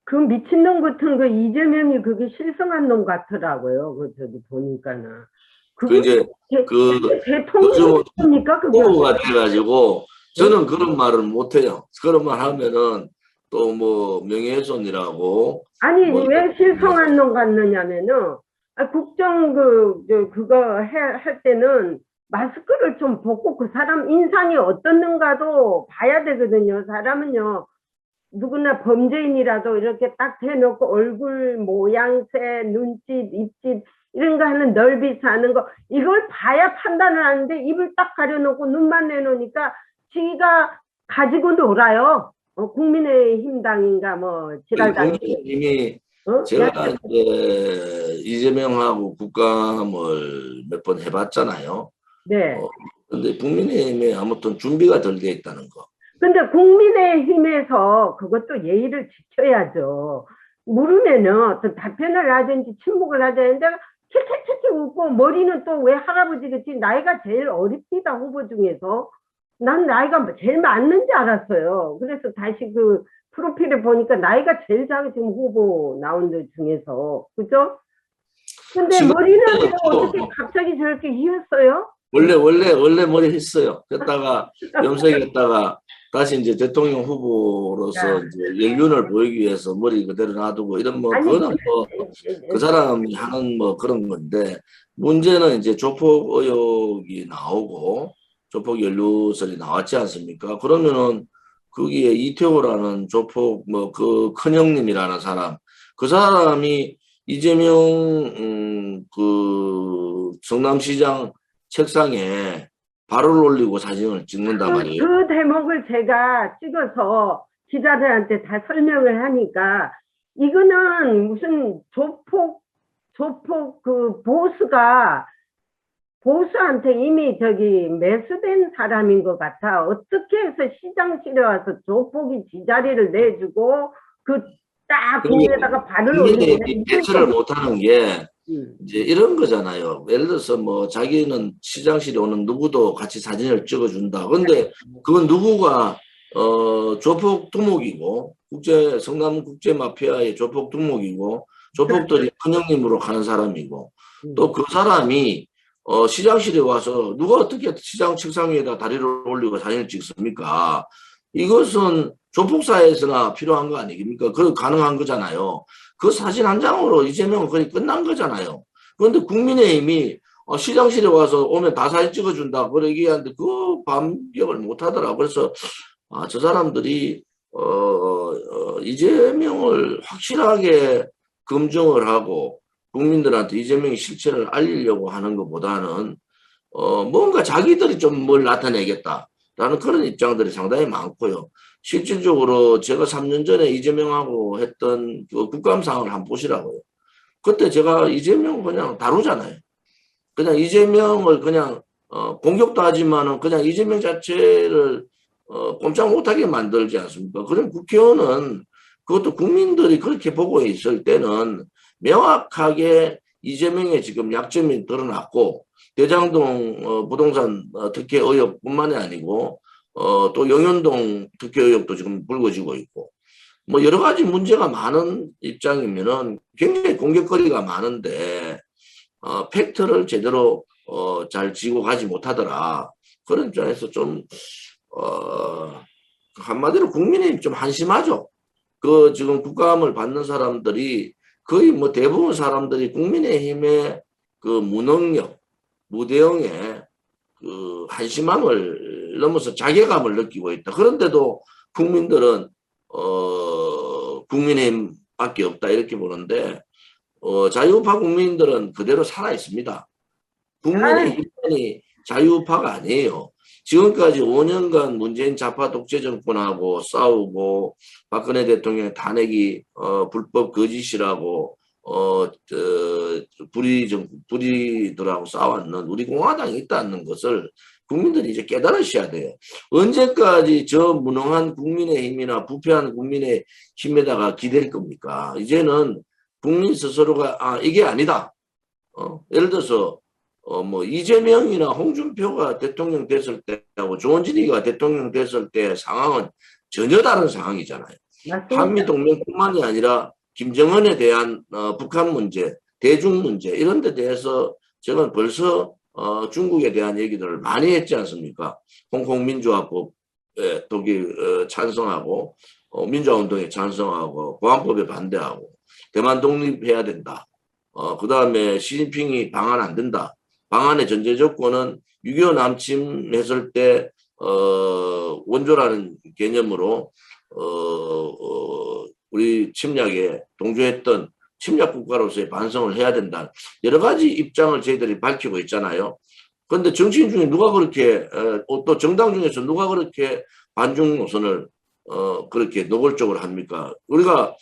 그 미친놈 같은 거 이재명이 그게 실성한 놈 같더라고요. 그 저기 보니까는. 그 그게 이제 그 요즘 대통령입니까 그게? 후보가 돼가지고 저는 그런 말을 못해요. 그런 말 하면은 또 뭐 명예훼손이라고 아니 뭐 왜 실성한 놈 같느냐면은 국정 그거 할 때는 마스크를 좀 벗고 그 사람 인상이 어떻는가도 봐야 되거든요. 사람은요 누구나 범죄인이라도 이렇게 딱 해놓고 얼굴 모양새, 눈짓, 입짓 이런 거 하는 넓이 사는 거 이걸 봐야 판단을 하는데 입을 딱 가려놓고 눈만 내놓으니까 지가 가지고 놀아요. 국민의힘당인가 뭐 지랄당. 국민의힘이 제가 이제 이재명하고 국감을 몇 번 해봤잖아요. 네. 근데 국민의힘에 아무튼 준비가 덜 돼 있다는 거. 근데 국민의힘에서 그것도 예의를 지켜야죠. 모르면은 또 답변을 하든지 침묵을 하든지 킥킥킥킥 웃고 머리는 또 왜 할아버지겠지. 나이가 제일 어립니다 후보 중에서. 난 나이가 제일 많는 줄 알았어요. 그래서 다시 그 프로필을 보니까 나이가 제일 작으신 후보 나온 데 중에서. 그죠? 근데 머리는 어떻게 갑자기 저렇게 휘었어요? 원래 머리 했어요. 했다가 염색했다가 다시 이제 대통령 후보로서 이제 연륜을 보이기 위해서 머리 그대로 놔두고 이런 뭐 그거는 뭐 그 사람이 하는 뭐 그런 건데 문제는 이제 조폭 의혹이 나오고 조폭 연루설이 나왔지 않습니까? 그러면은 거기에 이태호라는 조폭 뭐 그 큰형님이라는 사람 그 사람이 이재명 그 성남시장 책상에 발을 올리고 사진을 찍는단 말이에요. 그 대목을 제가 찍어서 기자들한테 다 설명을 하니까 이거는 무슨 조폭 그 보스한테 이미 저기 매수된 사람인 것 같아. 어떻게 해서 시장실에 와서 조폭이 지자리를 내주고 그 딱 공에다가 발을 올리고 대처를 못하는 게 이제 이런 거잖아요. 예를 들어서 뭐 자기는 시장실에 오는 누구도 같이 사진을 찍어준다. 근데 그건 누구가 조폭 두목이고 성남 국제 마피아의 조폭 두목이고 조폭들이 큰형님으로 가는 사람이고 또 그 사람이 시장실에 와서 누가 어떻게 시장 책상 위에다 다리를 올리고 사진을 찍습니까? 이것은 조폭사에서나 필요한 거 아닙니까? 그 가능한 거잖아요. 그 사진 한 장으로 이재명은 거의 끝난 거잖아요. 그런데 국민의힘이 시장실에 와서 오면 다 사진 찍어준다. 그러기하는데 그 반격을 못 하더라고. 그래서 저 사람들이 이재명을 확실하게 검증을 하고 국민들한테 이재명의 실체를 알리려고 하는 것보다는 뭔가 자기들이 좀 뭘 나타내겠다라는 그런 입장들이 상당히 많고요. 실질적으로 제가 3년 전에 이재명하고 했던 그 국감 상황을 한번 보시라고요. 그때 제가 이재명 그냥 다루잖아요. 그냥 이재명을 그냥 공격도 하지만은 그냥 이재명 자체를 꼼짝 못하게 만들지 않습니까? 그럼 국회의원은 그것도 국민들이 그렇게 보고 있을 때는 명확하게 이재명의 지금 약점이 드러났고 대장동 부동산 특혜 의혹뿐만이 아니고 또 영현동 특혜 의혹도 지금 불거지고 있고 뭐 여러 가지 문제가 많은 입장이면은 굉장히 공격거리가 많은데 팩트를 제대로 잘 쥐고 가지 못하더라. 그런 입장에서 좀 한마디로 국민의힘 좀 한심하죠. 그 지금 국감을 받는 사람들이 거의 뭐 대부분 사람들이 국민의힘의 그 무능력, 무대응에 그 한심함을 넘어서 자괴감을 느끼고 있다. 그런데도 국민들은 국민의힘밖에 없다 이렇게 보는데 자유우파 국민들은 그대로 살아 있습니다. 국민의힘이 자유우파가 아니에요. 지금까지 5년간 문재인 좌파 독재 정권하고 싸우고 박근혜 대통령의 탄핵이 불법 거짓이라고 불의들하고 싸웠는 우리 공화당이 있다는 것을 국민들이 이제 깨달으셔야 돼요. 언제까지 저 무능한 국민의힘이나 부패한 국민의힘에다가 기댈 겁니까? 이제는 국민 스스로가 이게 아니다. 예를 들어서 뭐 이재명이나 홍준표가 대통령 됐을 때하고 조원진이가 대통령 됐을 때 상황은 전혀 다른 상황이잖아요. 맞습니다. 한미동맹뿐만이 아니라 김정은에 대한 북한 문제, 대중 문제 이런 데 대해서 저는 벌써 중국에 대한 얘기들을 많이 했지 않습니까? 홍콩 민주화법에 독일 찬성하고 민주화운동에 찬성하고 보안법에 반대하고 대만 독립해야 된다. 그 다음에 시진핑이 방한 안 된다. 방한의 전제 조건은 6.25 남침했을 때 원조라는 개념으로 우리 침략에 동조했던 침략 국가로서의 반성을 해야 된다. 여러 가지 입장을 저희들이 밝히고 있잖아요. 그런데 정치인 중에 누가 그렇게 또 정당 중에서 누가 그렇게 반중 노선을 그렇게 노골적으로 합니까? 우리가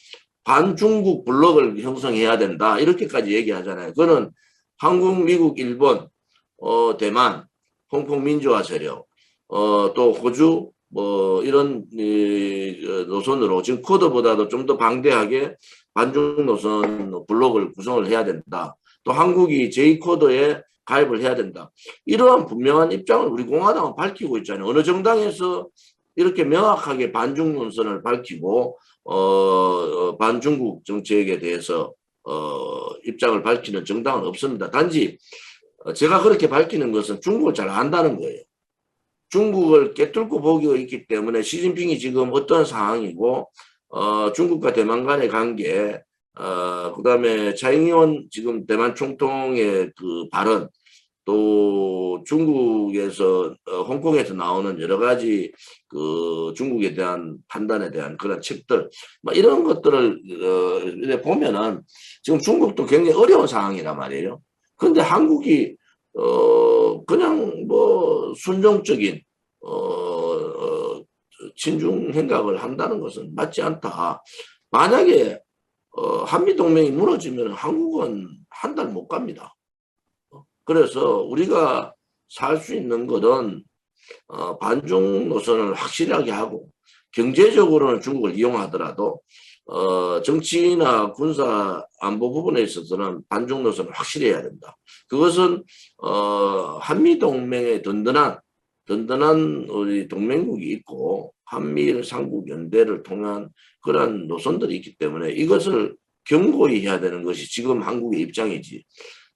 반중국 블록을 형성해야 된다. 이렇게까지 얘기하잖아요. 그거는 한국, 미국, 일본, 대만, 홍콩 민주화 세력, 또 호주, 뭐 이런 노선으로 지금 코드보다도 좀 더 방대하게 반중 노선 블록을 구성을 해야 된다. 또 한국이 J코드에 가입을 해야 된다. 이러한 분명한 입장을 우리 공화당은 밝히고 있잖아요. 어느 정당에서 이렇게 명확하게 반중 노선을 밝히고 반중국 정책에 대해서 입장을 밝히는 정당은 없습니다. 단지 제가 그렇게 밝히는 것은 중국을 잘 안다는 거예요. 중국을 꿰뚫고 보고 있기 때문에 시진핑이 지금 어떤 상황이고 중국과 대만 간의 관계 그다음에 차잉원 지금 대만 총통의 그 발언 또 중국에서 홍콩에서 나오는 여러 가지 그 중국에 대한 판단에 대한 그런 책들 뭐 이런 것들을 보면은 지금 중국도 굉장히 어려운 상황이란 말이에요. 그런데 한국이 그냥 뭐 순종적인 친중 행각을 한다는 것은 맞지 않다. 만약에 한미동맹이 무너지면 한국은 한 달 못 갑니다. 그래서 우리가 살 수 있는 것은 반중 노선을 확실하게 하고 경제적으로는 중국을 이용하더라도 정치나 군사 안보 부분에 있어서는 반중 노선을 확실히 해야 된다. 그것은 한미동맹의 든든한 우리 동맹국이 있고 한미일 삼국 연대를 통한 그러한 노선들이 있기 때문에 이것을 견고히 해야 되는 것이 지금 한국의 입장이지.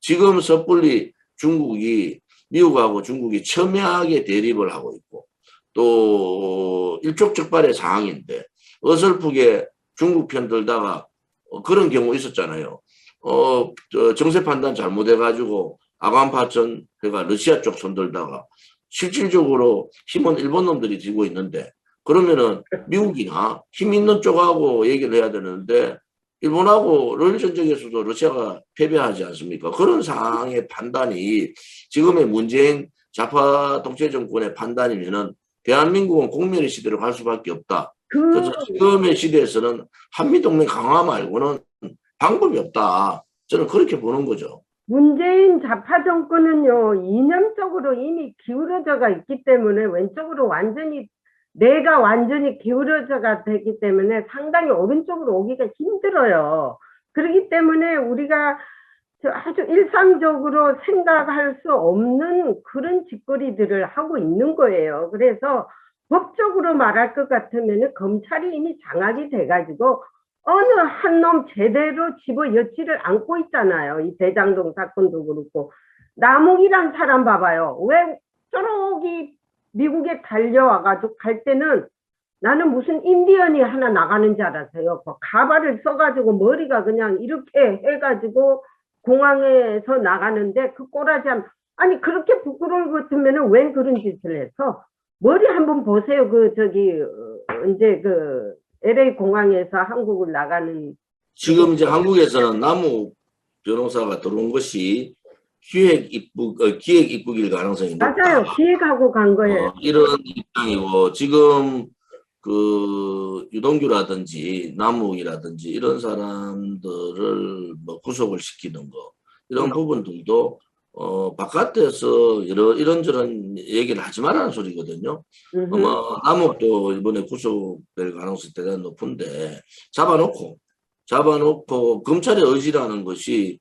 지금 섣불리 중국이 미국하고 중국이 첨예하게 대립을 하고 있고 또 일촉즉발의 상황인데 어설프게 중국 편 들다가 그런 경우 있었잖아요. 정세 판단 잘못해가지고 아관파천 그러니까 러시아 쪽 손들다가 실질적으로 힘은 일본 놈들이 쥐고 있는데 그러면은 미국이나 힘 있는 쪽하고 얘기를 해야 되는데 일본하고 러일 전쟁에서도 러시아가 패배하지 않습니까? 그런 상황의 판단이 지금의 문재인 좌파 독재 정권의 판단이면은 대한민국은 공멸의 시대로 갈 수밖에 없다. 그래서 지금의 시대에서는 한미동맹 강화 말고는 방법이 없다. 저는 그렇게 보는 거죠. 문재인 좌파 정권은요, 이념적으로 이미 기울어져가 있기 때문에 왼쪽으로 뇌가 완전히 기울어져가 되기 때문에 상당히 오른쪽으로 오기가 힘들어요. 그렇기 때문에 우리가 아주 일상적으로 생각할 수 없는 그런 짓거리들을 하고 있는 거예요. 그래서 법적으로 말할 것 같으면 검찰이 이미 장악이 돼가지고 어느 한 놈 제대로 집어넣지를 않고 있잖아요. 이 대장동 사건도 그렇고. 남욱이란 사람 봐봐요. 왜 저러기 미국에 달려와가지고 갈 때는 나는 무슨 인디언이 하나 나가는 줄 알았어요. 가발을 써가지고 머리가 그냥 이렇게 해가지고 공항에서 나가는데 그 꼬라지 아니 그렇게 부끄러울 것 같으면 왜 그런 짓을 해서 머리 한번 보세요. 이제 LA 공항에서 한국을 나가는 지금 이제 한국에서는 남욱 변호사가 들어온 것이 기획 입국일 가능성이 높다. 맞아요. 기획하고 간 거예요. 이런 입장이고 지금 그 유동규라든지 남욱이라든지 이런 사람들을 뭐 구속을 시키는 거 이런 부분들도 바깥에서 이런저런 얘기를 하지 말라는 소리거든요. 아마 남욱도 이번에 구속될 가능성이 대단히 높은데 잡아놓고 검찰의 의지라는 것이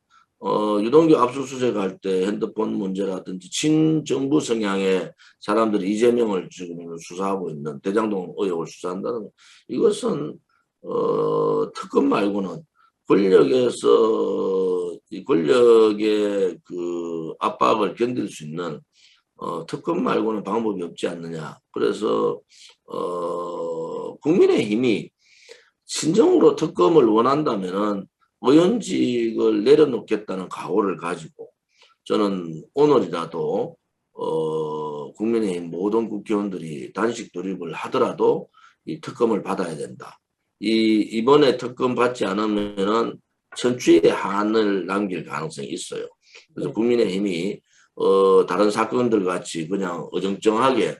유동규 압수수색 할 때 핸드폰 문제라든지 친정부 성향의 사람들이 이재명을 지금 수사하고 있는 대장동 의혹을 수사한다는 것. 이것은 특검 말고는 이 권력의 그 압박을 견딜 수 있는 특검 말고는 방법이 없지 않느냐. 그래서 국민의힘이 진정으로 특검을 원한다면은 의원직을 내려놓겠다는 각오를 가지고 저는 오늘이라도 국민의힘 모든 국회의원들이 단식 돌입을 하더라도 이 특검을 받아야 된다. 이번에 특검 받지 않으면은 천추의 한을 남길 가능성이 있어요. 그래서 국민의힘이 다른 사건들 같이 그냥 어정쩡하게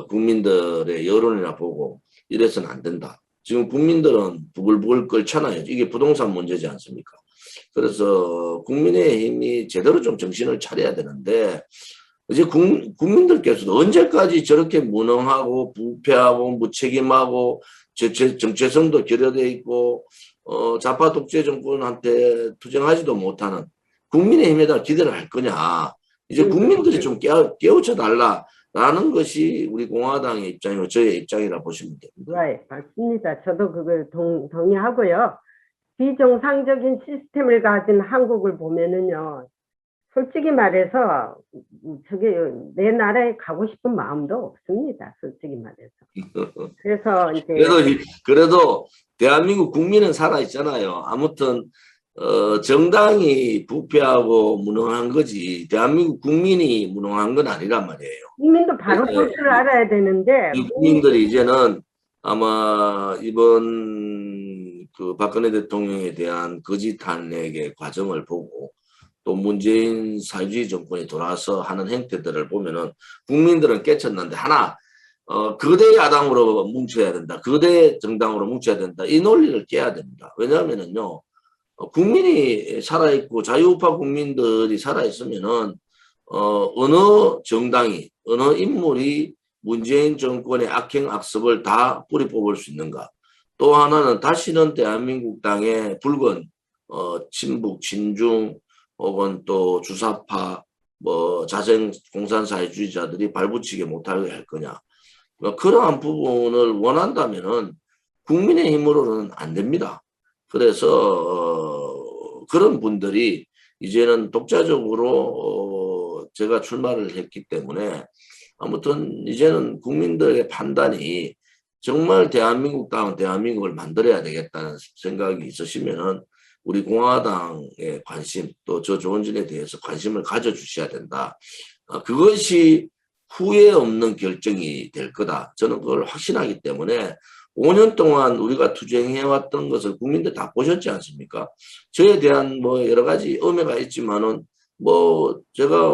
국민들의 여론이나 보고 이래서는 안 된다. 지금 국민들은 부글부글 끓잖아요. 이게 부동산 문제지 않습니까? 그래서 국민의힘이 제대로 좀 정신을 차려야 되는데 이제 국민들께서도 언제까지 저렇게 무능하고 부패하고 무책임하고 정체성도 결여돼 있고 좌파 독재 정권한테 투쟁하지도 못하는 국민의힘에다 기대를 할 거냐. 이제 국민들이 좀 깨우쳐 달라라는 것이 우리 공화당의 입장이고 저의 입장이라 보시면 됩니다. 네, 맞습니다. 저도 그걸 동의하고요. 비정상적인 시스템을 가진 한국을 보면은요, 솔직히 말해서 저게 내 나라에 가고 싶은 마음도 없습니다. 솔직히 말해서. 그래서 이제 그래도 대한민국 국민은 살아 있잖아요. 아무튼 정당이 부패하고 무능한 거지 대한민국 국민이 무능한 건 아니란 말이에요. 국민도 바로 볼 줄 알아야 되는데 국민들이 이제는 아마 이번 그 박근혜 대통령에 대한 거짓 탄핵의 과정을 보고 또 문재인 사회주의 정권이 돌아서 하는 행태들을 보면은 국민들은 깨쳤는데 하나 거대 야당으로 뭉쳐야 된다. 거대 정당으로 뭉쳐야 된다. 이 논리를 깨야 됩니다. 왜냐하면은요. 국민이 살아있고 자유우파 국민들이 살아있으면은 어느 정당이 어느 인물이 문재인 정권의 악행 악습을 다 뿌리 뽑을 수 있는가. 또 하나는 다시는 대한민국 땅에 붉은 친북 친중 혹은 또 주사파 뭐 자생 공산사회주의자들이 발붙이게 못하게 할 거냐. 그러한 부분을 원한다면은 국민의힘으로는 안 됩니다. 그래서 그런 분들이 이제는 독자적으로 제가 출마를 했기 때문에 아무튼 이제는 국민들의 판단이 정말 대한민국 땅은 대한민국을 만들어야 되겠다는 생각이 있으시면은 우리 공화당의 관심 또 저 조원진에 대해서 관심을 가져주셔야 된다. 그것이 후회 없는 결정이 될 거다. 저는 그걸 확신하기 때문에 5년 동안 우리가 투쟁해왔던 것을 국민들 다 보셨지 않습니까? 저에 대한 뭐 여러 가지 음해가 있지만은 뭐 제가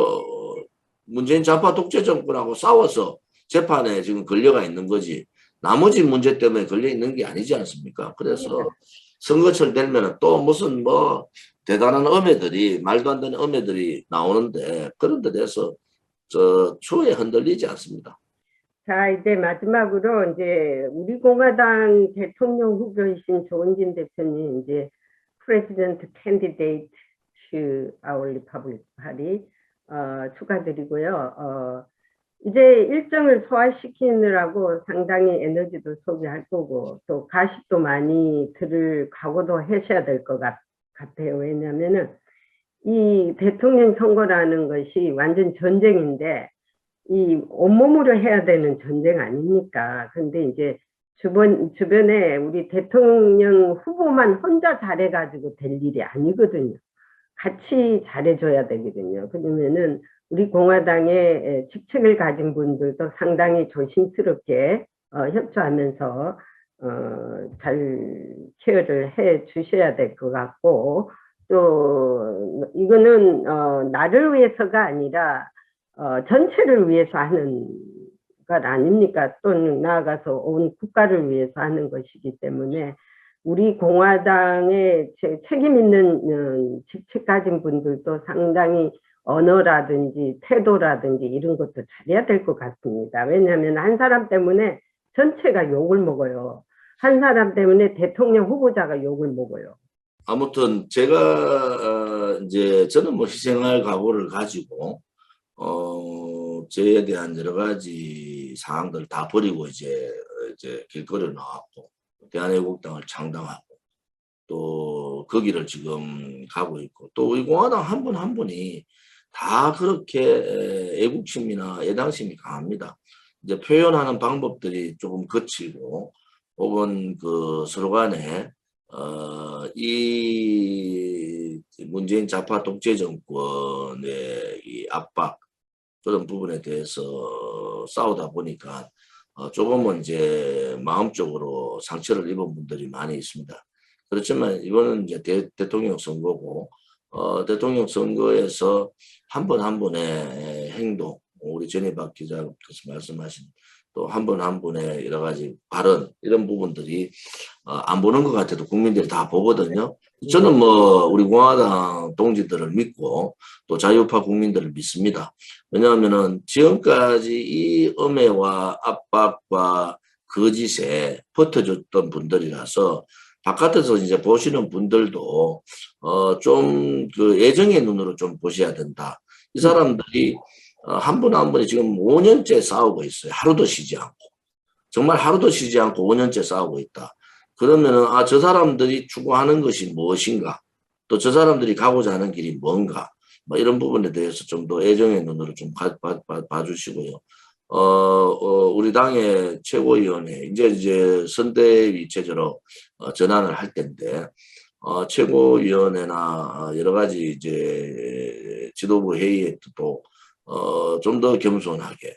문재인 좌파 독재 정권하고 싸워서 재판에 지금 걸려가 있는 거지 나머지 문제 때문에 걸려 있는 게 아니지 않습니까? 그래서 선거철 되면은 또 무슨 뭐 대단한 음해들이 말도 안 되는 음해들이 나오는데 그런 데 대해서 저 추후에 흔들리지 않습니다. 자, 이제 마지막으로 이제 우리 공화당 대통령 후보이신 조원진 대표님 이제 프레지던트 캔디데이트 to our republic party 축하드리고요. 이제 일정을 소화시키느라고 상당히 에너지도 소비할 거고 또 가식도 많이 들을 각오도 하셔야 될 것 같아요. 왜냐면은 이 대통령 선거라는 것이 완전 전쟁인데 이 온몸으로 해야 되는 전쟁 아닙니까? 근데 이제 주변에 우리 대통령 후보만 혼자 잘해가지고 될 일이 아니거든요. 같이 잘해줘야 되거든요. 그러면은 우리 공화당의 직책을 가진 분들도 상당히 조심스럽게 협조하면서 잘 케어를 해 주셔야 될 것 같고 또 이거는 나를 위해서가 아니라 전체를 위해서 하는 역할 아닙니까? 또 나아가서 온 국가를 위해서 하는 것이기 때문에 우리 공화당의 책임 있는 직책 가진 분들도 상당히 언어라든지 태도라든지 이런 것도 잘해야 될 것 같습니다. 왜냐하면 한 사람 때문에 전체가 욕을 먹어요. 한 사람 때문에 대통령 후보자가 욕을 먹어요. 아무튼 제가 이제 저는 뭐 희생할 각오를 가지고 저에 대한 여러 가지 사항들 다 버리고 이제 길거리에 나왔고 대한애국당을 창당하고 또 거기를 지금 가고 있고 또 우리 공화당 한 분 한 분이 다 그렇게 애국심이나 애당심이 강합니다. 이제 표현하는 방법들이 조금 거칠고 혹은 그 서로 간에 이 문재인 좌파 독재 정권의 이 압박 그런 부분에 대해서 싸우다 보니까 조금은 이제 마음적으로 상처를 입은 분들이 많이 있습니다. 그렇지만 이번은 이제 대통령 선거고 대통령 선거에서 한 분 한 분의 행동, 우리 전희박 기자께서 말씀하신 또 한 분 한 분의 여러 가지 발언 이런 부분들이 안 보는 것 같아도 국민들이 다 보거든요. 저는 뭐 우리 공화당 동지들을 믿고 또 자유파 국민들을 믿습니다. 왜냐하면은 지금까지 이 음해와 압박과 거짓에 버텨줬던 분들이라서 바깥에서 이제 보시는 분들도 좀 그 애정의 눈으로 좀 보셔야 된다. 이 사람들이 한 분 한 분이 지금 5년째 싸우고 있어요. 하루도 쉬지 않고. 정말 하루도 쉬지 않고 5년째 싸우고 있다. 그러면은 저 사람들이 추구하는 것이 무엇인가? 또 저 사람들이 가고자 하는 길이 뭔가? 뭐 이런 부분에 대해서 좀 더 애정의 눈으로 좀 봐주시고요. 우리 당의 최고위원회 이제 선대위 체제로 전환을 할 텐데 최고위원회나 여러 가지 이제 지도부 회의에도 좀 더 겸손하게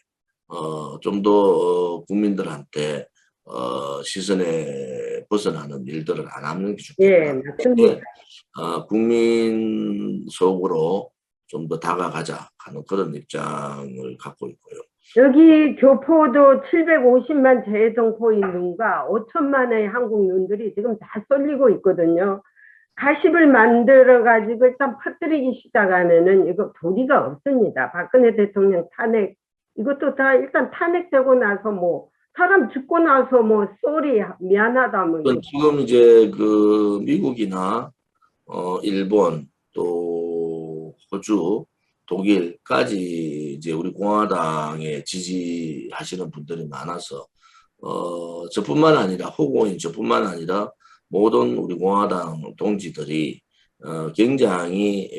좀 더 국민들한테 시선에 벗어나는 일들을 안 하는 게 좋겠다. 예, 맞습니다. 국민 속으로 좀 더 다가가자 하는 그런 입장을 갖고 있고요. 여기 교포도 750만 재정포인 눈과 5천만의 한국 눈들이 지금 다 쏠리고 있거든요. 가십을 만들어 가지고 일단 퍼뜨리기 시작하면은 이거 도리가 없습니다. 박근혜 대통령 탄핵 이것도 다 일단 탄핵되고 나서 뭐 사람 죽고 나서 뭐 쏘리 미안하다 뭐 지금 이제 그 미국이나 일본 또 호주 독일까지 이제 우리 공화당에 지지하시는 분들이 많아서 저뿐만 아니라 호고인 저뿐만 아니라 모든 우리 공화당 동지들이 굉장히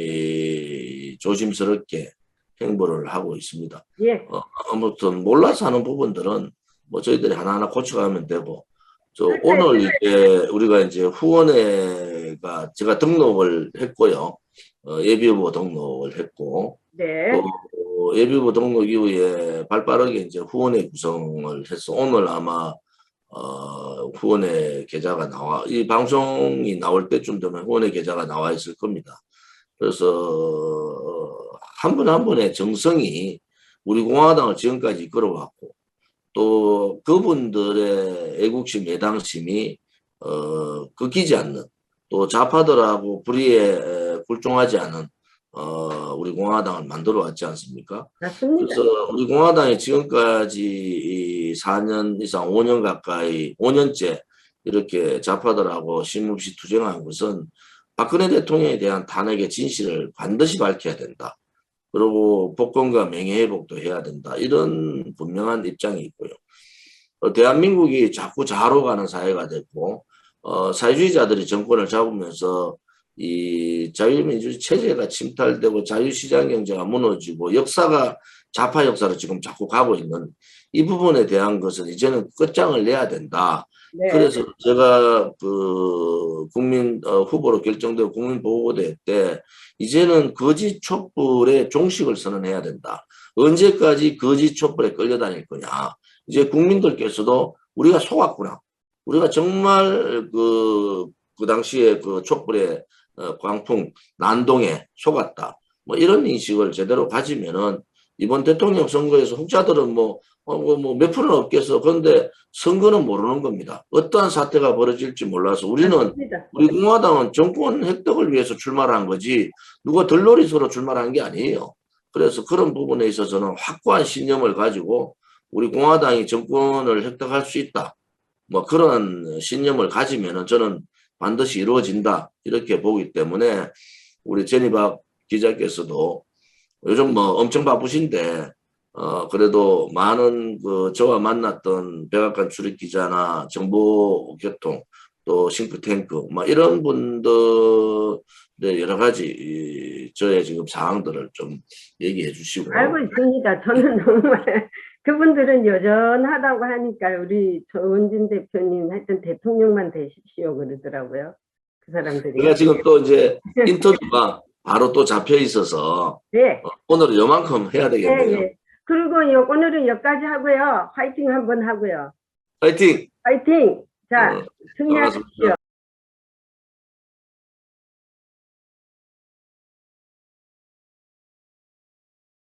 조심스럽게 행보를 하고 있습니다. 예. 아무튼 몰라서 하는 부분들은 뭐 저희들이 하나하나 고쳐가면 되고 오늘 이제 우리가 이제 후원회가 제가 등록을 했고요. 예비후보 등록을 했고 네. 또 예비후보 등록 이후에 발빠르게 이제 후원회 구성을 해서 오늘 아마 후원회 계좌가 이 방송이 나올 때쯤 되면 후원회 계좌가 나와 있을 겁니다. 그래서 한 분 한 분의 정성이 우리 공화당을 지금까지 이끌어왔고 또 그분들의 애국심, 애당심이 꺾이지 않는 또 좌파들하고 불의에 굴종하지 않은 우리 공화당을 만들어 왔지 않습니까? 맞습니다. 그래서 우리 공화당이 지금까지 4년 이상 5년 가까이 5년째 이렇게 좌파들하고 쉼없이 투쟁한 것은 박근혜 대통령에 대한 탄핵의 진실을 반드시 밝혀야 된다. 그리고 복권과 명예회복도 해야 된다. 이런 분명한 입장이 있고요. 대한민국이 자꾸 좌로 가는 사회가 됐고 사회주의자들이 정권을 잡으면서 이 자유민주주의 체제가 침탈되고 자유시장 경제가 무너지고 역사가 좌파 역사로 지금 자꾸 가고 있는 이 부분에 대한 것은 이제는 끝장을 내야 된다. 네. 그래서 제가 그 국민 후보로 결정되고 국민보고대 때 이제는 거짓 촛불에 종식을 선언해야 된다. 언제까지 거짓 촛불에 끌려다닐 거냐. 이제 국민들께서도 우리가 속았구나. 우리가 정말 그 당시에 그 촛불의 광풍 난동에 속았다. 뭐 이런 인식을 제대로 가지면은 이번 대통령 선거에서 혹자들은 몇 프로는 없겠어. 그런데 선거는 모르는 겁니다. 어떠한 사태가 벌어질지 몰라서 우리는 맞습니다. 우리 공화당은 정권 획득을 위해서 출마를 한 거지 누가 덜놀이서로 출마를 한 게 아니에요. 그래서 그런 부분에 있어서는 확고한 신념을 가지고 우리 공화당이 정권을 획득할 수 있다. 그런 신념을 가지면은 저는 반드시 이루어진다. 이렇게 보기 때문에 우리 제니박 기자께서도 요즘 엄청 바쁘신데 그래도 많은 저와 만났던 백악관 출입 기자나 정보교통 또 싱크탱크 이런 분들의 여러 가지 저의 지금 사항들을 좀 얘기해 주시고. 알고 있습니다. 저는 정말 그분들은 여전하다고 하니까 우리 조은진 대표님 하여튼 대통령만 되십시오 그러더라고요. 그 사람들이. 제가 지금 또 이제 인터뷰가 바로 또 잡혀 있어서 네. 오늘은 요만큼 해야 되겠네요. 네. 그리고 오늘은 여기까지 하고요. 화이팅 한번 하고요. 파이팅! 화이팅! 자, 승리하십시오.